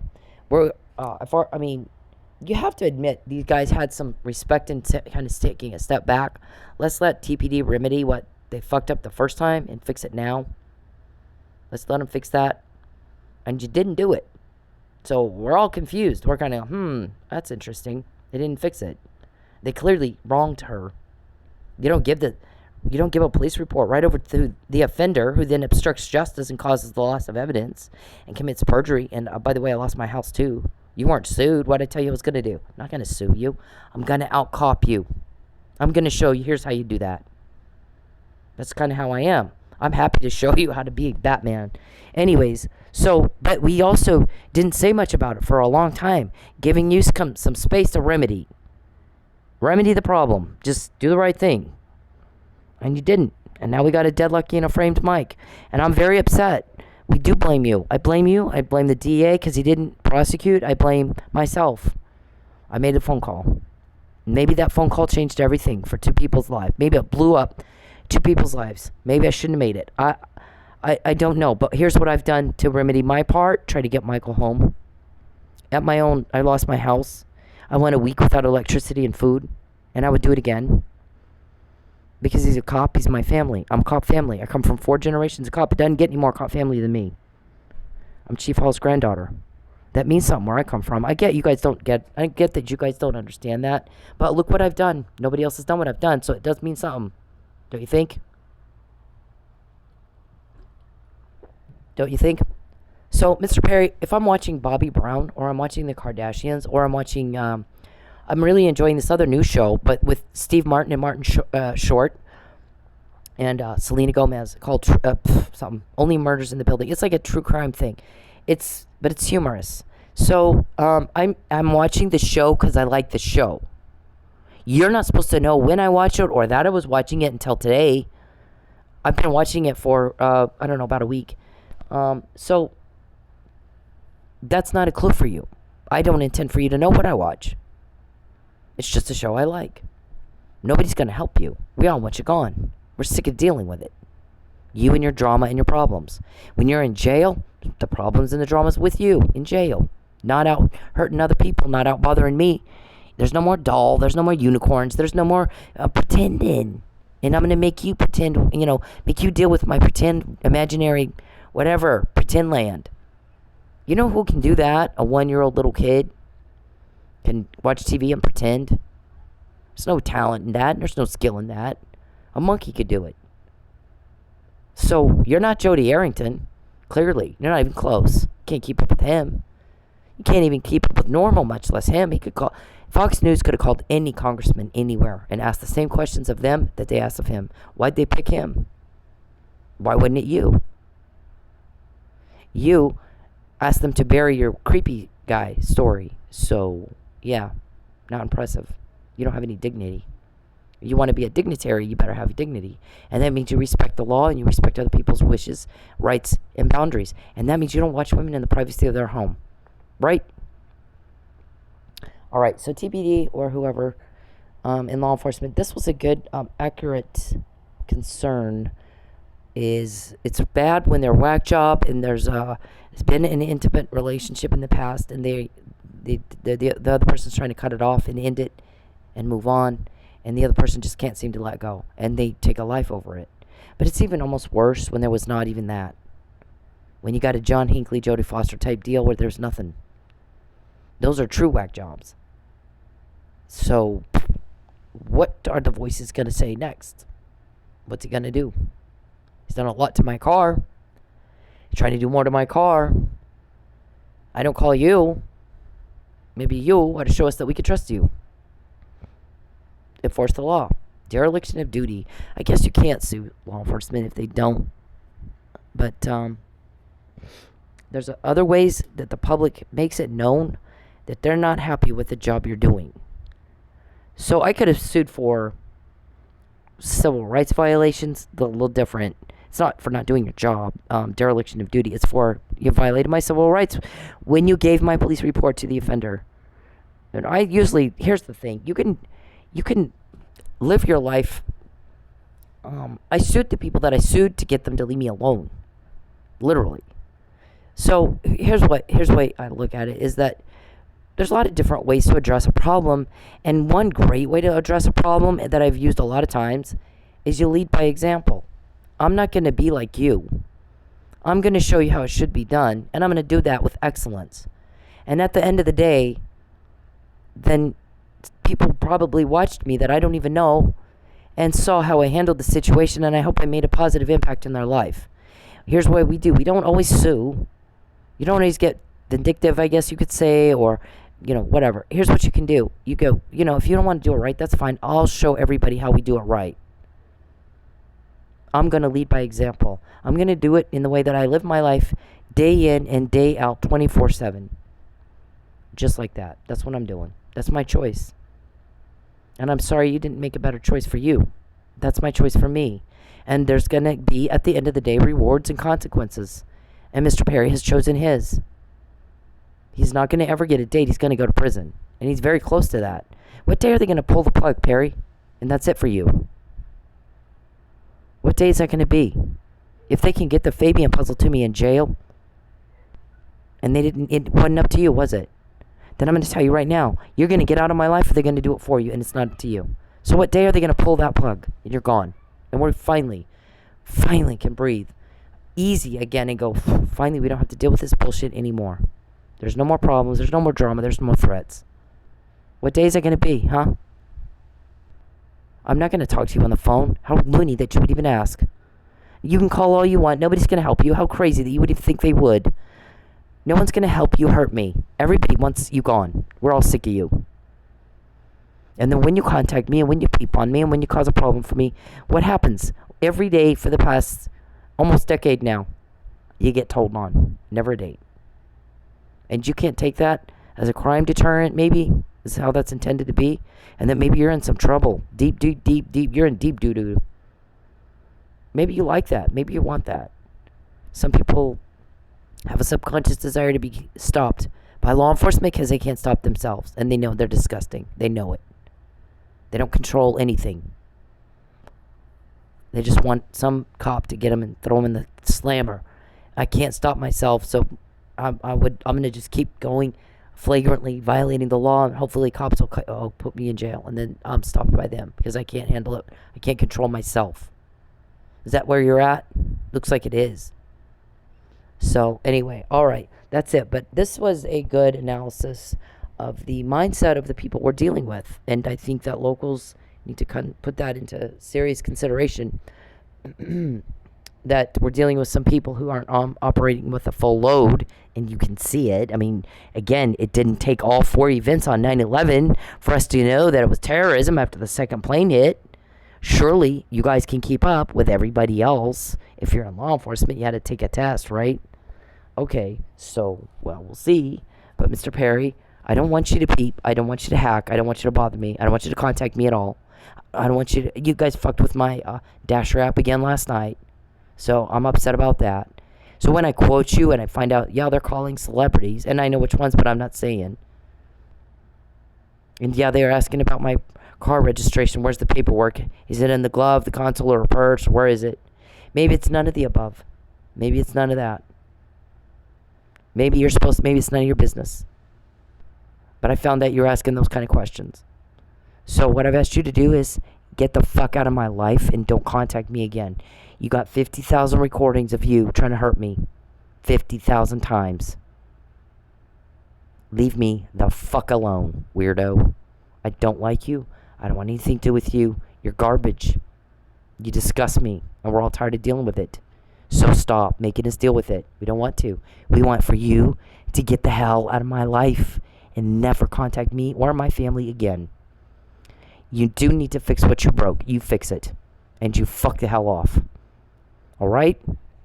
You have to admit these guys had some respect and kind of taking a step back. Let's let TPD remedy what they fucked up the first time and fix it now. Let's let them fix that. And you didn't do it. So we're all confused. We're kind of, that's interesting. They didn't fix it. They clearly wronged her. You don't give a police report right over to the offender, who then obstructs justice and causes the loss of evidence and commits perjury. And by the way, I lost my house too. You weren't sued. What did I tell you I was going to do? I'm not going to sue you. I'm going to out-cop you. I'm going to show you. Here's how you do that. That's kind of how I am. I'm happy to show you how to be Batman. Anyways, but we also didn't say much about it for a long time, giving you some space to remedy the problem. Just do the right thing. And you didn't. And now we got a deadlucky and a framed mic. And I'm very upset. We do blame you. I blame you. I blame the DA because he didn't prosecute. I blame myself. I made a phone call. Maybe that phone call changed everything for two people's lives. Maybe it blew up two people's lives. Maybe I shouldn't have made it. I don't know. But here's what I've done to remedy my part. Try to get Michael home. I lost my house. I went a week without electricity and food. And I would do it again. Because he's a cop, he's my family. I'm cop family. I come from 4 generations of cop. It doesn't get any more cop family than me. I'm Chief Hall's granddaughter. That means something where I come from. I get that you guys don't understand that. But look what I've done. Nobody else has done what I've done, so it does mean something. Don't you think? Don't you think? So, Mr. Perry, if I'm watching Bobby Brown, or I'm watching the Kardashians, or I'm watching... I'm really enjoying this other news show, but with Steve Martin and Martin Short and Selena Gomez, called something, Only Murders in the Building. It's like a true crime thing. But it's humorous. So I'm watching the show because I like the show. You're not supposed to know when I watch it or that I was watching it until today. I've been watching it for about a week. So that's not a clue for you. I don't intend for you to know what I watch. It's just a show I like. Nobody's going to help you. We all want you gone. We're sick of dealing with it. You and your drama and your problems. When you're in jail, the problems and the drama's with you in jail. Not out hurting other people, not out bothering me. There's no more doll. There's no more unicorns. There's no more pretending. And I'm going to make you pretend, make you deal with my pretend, imaginary, whatever, pretend land. You know who can do that? A 1-year-old little kid. Can watch TV and pretend. There's no talent in that. There's no skill in that. A monkey could do it. So you're not Jody Arrington. Clearly, you're not even close. Can't keep up with him. You can't even keep up with Normal, much less him. Fox News could have called any congressman anywhere and asked the same questions of them that they asked of him. Why'd they pick him? Why wasn't it you? You asked them to bury your creepy guy story. So... yeah, not impressive. You don't have any dignity. If you want to be a dignitary, you better have dignity. And that means you respect the law and you respect other people's wishes, rights, and boundaries. And that means you don't watch women in the privacy of their home. Right? All right, so TPD or whoever in law enforcement, this was a good, accurate concern. It's bad when they're whack job and there's been an intimate relationship in the past and the other person's trying to cut it off and end it and move on, and the other person just can't seem to let go, and they take a life over it. But it's even almost worse when there was not even that. When you got a John Hinckley, Jodie Foster type deal where there's nothing. Those are true whack jobs. So, what are the voices going to say next? What's he going to do? He's done a lot to my car. He's trying to do more to my car. I don't call you. Maybe you ought to show us that we can trust you. Enforce the law. Dereliction of duty. I guess you can't sue law enforcement if they don't. But there's other ways that the public makes it known that they're not happy with the job you're doing. So I could have sued for civil rights violations, a little different. It's not for not doing your job, dereliction of duty. It's for you violated my civil rights when you gave my police report to the offender. And I usually, here's the thing, you can live your life. I sued the people that I sued to get them to leave me alone, literally. So here's the way I look at it is that there's a lot of different ways to address a problem, and one great way to address a problem that I've used a lot of times is you lead by example. I'm not going to be like you. I'm going to show you how it should be done, and I'm going to do that with excellence. And at the end of the day, then people probably watched me that I don't even know and saw how I handled the situation, and I hope I made a positive impact in their life. Here's what we do. We don't always sue. You don't always get vindictive, I guess you could say, or, whatever. Here's what you can do. You go, if you don't want to do it right, that's fine. I'll show everybody how we do it right. I'm going to lead by example. I'm going to do it in the way that I live my life day in and day out, 24/7. Just like that. That's what I'm doing. That's my choice. And I'm sorry you didn't make a better choice for you. That's my choice for me. And there's going to be, at the end of the day, rewards and consequences. And Mr. Perry has chosen his. He's not going to ever get a date. He's going to go to prison. And he's very close to that. What day are they going to pull the plug, Perry? And that's it for you. What day is that going to be? If they can get the Fabian puzzle to me in jail, and it wasn't up to you, was it? Then I'm going to tell you right now, you're going to get out of my life, or they're going to do it for you, and it's not up to you. So what day are they going to pull that plug? And you're gone. And we're finally can breathe easy again and go, finally, we don't have to deal with this bullshit anymore. There's no more problems. There's no more drama. There's no more threats. What day is that going to be, huh? I'm not going to talk to you on the phone. How loony that you would even ask. You can call all you want. Nobody's going to help you. How crazy that you would even think they would. No one's going to help you hurt me. Everybody wants you gone. We're all sick of you. And then when you contact me and when you peep on me and when you cause a problem for me, what happens? Every day for the past almost decade now, you get told on. Never a date. And you can't take that as a crime deterrent, maybe, is how that's intended to be. And then maybe you're in some trouble. Deep. You're in deep doo-doo. Maybe you like that. Maybe you want that. Some people have a subconscious desire to be stopped by law enforcement because they can't stop themselves. And they know they're disgusting. They know it. They don't control anything. They just want some cop to get them and throw them in the slammer. I can't stop myself, so I'm going to just keep going flagrantly violating the law, and hopefully cops will put me in jail, and then I'm stopped by them because I can't handle it. I can't control myself. Is that where you're at? Looks like it is. So anyway, all right, that's it. But this was a good analysis of the mindset of the people we're dealing with, and I think that locals need to put that into serious consideration. That we're dealing with some people who aren't operating with a full load, and you can see it. I mean, again, it didn't take all 4 events on 9/11 for us to know that it was terrorism after the second plane hit. Surely, you guys can keep up with everybody else. If you're in law enforcement, you had to take a test, right? Okay, so, well, we'll see. But Mr. Perry, I don't want you to peep. I don't want you to hack. I don't want you to bother me. I don't want you to contact me at all. I don't want you to... You guys fucked with my Dasher app again last night. So I'm upset about that. So when I quote you and I find out, yeah, they're calling celebrities, and I know which ones, but I'm not saying. And yeah, they're asking about my car registration. Where's the paperwork? Is it in the glove, the console, or a purse? Where is it? Maybe it's none of the above. Maybe it's none of that. Maybe it's none of your business. But I found that you're asking those kind of questions. So what I've asked you to do is get the fuck out of my life and don't contact me again. You got 50,000 recordings of you trying to hurt me. 50,000 times. Leave me the fuck alone, weirdo. I don't like you. I don't want anything to do with you. You're garbage. You disgust me, and we're all tired of dealing with it. So stop making us deal with it. We don't want to. We want for you to get the hell out of my life and never contact me or my family again. You do need to fix what you broke. You fix it. And you fuck the hell off. Alright?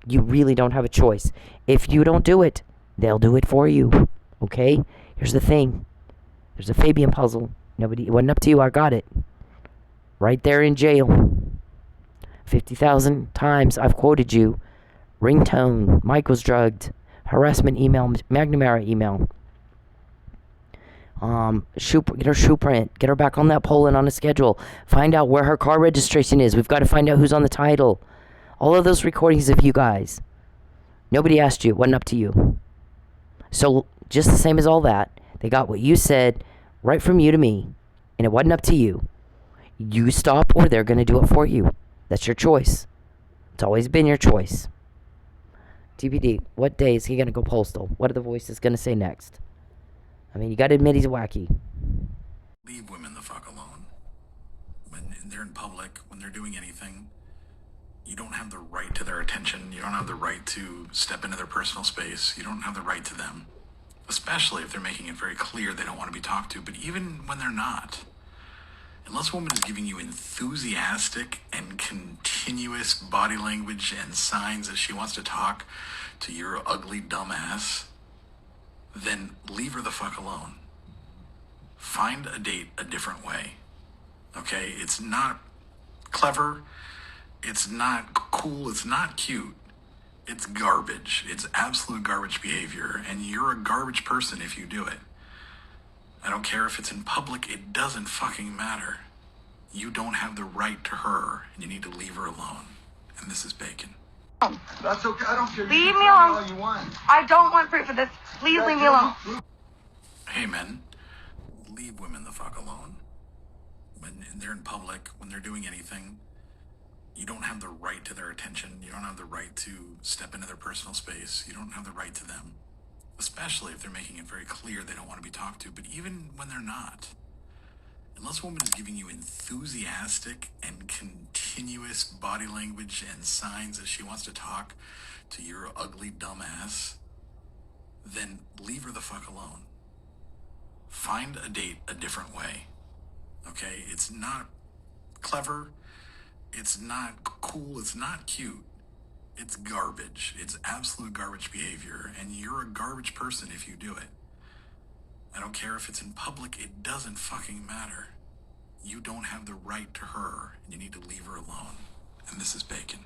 You really don't have a choice. If you don't do it, they'll do it for you. Okay? Here's the thing. There's a Fabian puzzle. Nobody, it wasn't up to you. I got it. Right there in jail. 50,000 times I've quoted you. Ringtone. Mike was drugged. Harassment email. McNamara email. Get her shoe print. Get her back on that pole and on a schedule. Find out where her car registration is. We've got to find out who's on the title. All of those recordings of you guys. Nobody asked you. It wasn't up to you. So, just the same as all that, they got what you said right from you to me, and it wasn't up to you. You stop or they're going to do it for you. That's your choice. It's always been your choice. TBD, what day is he going to go postal? What are the voices going to say next? I mean, you got to admit he's wacky. Leave women the fuck alone. When they're in public, when they're doing anything, you don't have the right to their attention. You don't have the right to step into their personal space. You don't have the right to them. Especially if they're making it very clear they don't want to be talked to. But even when they're not, unless a woman is giving you enthusiastic and continuous body language and signs that she wants to talk to your ugly dumb ass, then leave her the fuck alone. Find a date a different way. Okay? It's not clever. It's not cool. It's not cute. It's garbage. It's absolute garbage behavior. And you're a garbage person if you do it. I don't care if it's in public. It doesn't fucking matter. You don't have the right to her. And you need to leave her alone. And this is Bacon. That's okay. I don't care. Leave You me can tell alone. all you want. I don't want proof of this. Please leave me alone. Hey, men. Leave women the fuck alone. When they're in public, when they're doing anything, you don't have the right to their attention. You don't have the right to step into their personal space. You don't have the right to them. Especially if they're making it very clear they don't want to be talked to. But even when they're not, unless a woman is giving you enthusiastic and continuous body language and signs that she wants to talk to your ugly dumb ass, then leave her the fuck alone. Find a date a different way. Okay? It's not clever. It's not cool. It's not cute. It's garbage. It's absolute garbage behavior. And you're a garbage person if you do it. I don't care if it's in public. It doesn't fucking matter. You don't have the right to her. And you need to leave her alone. And this is Bacon.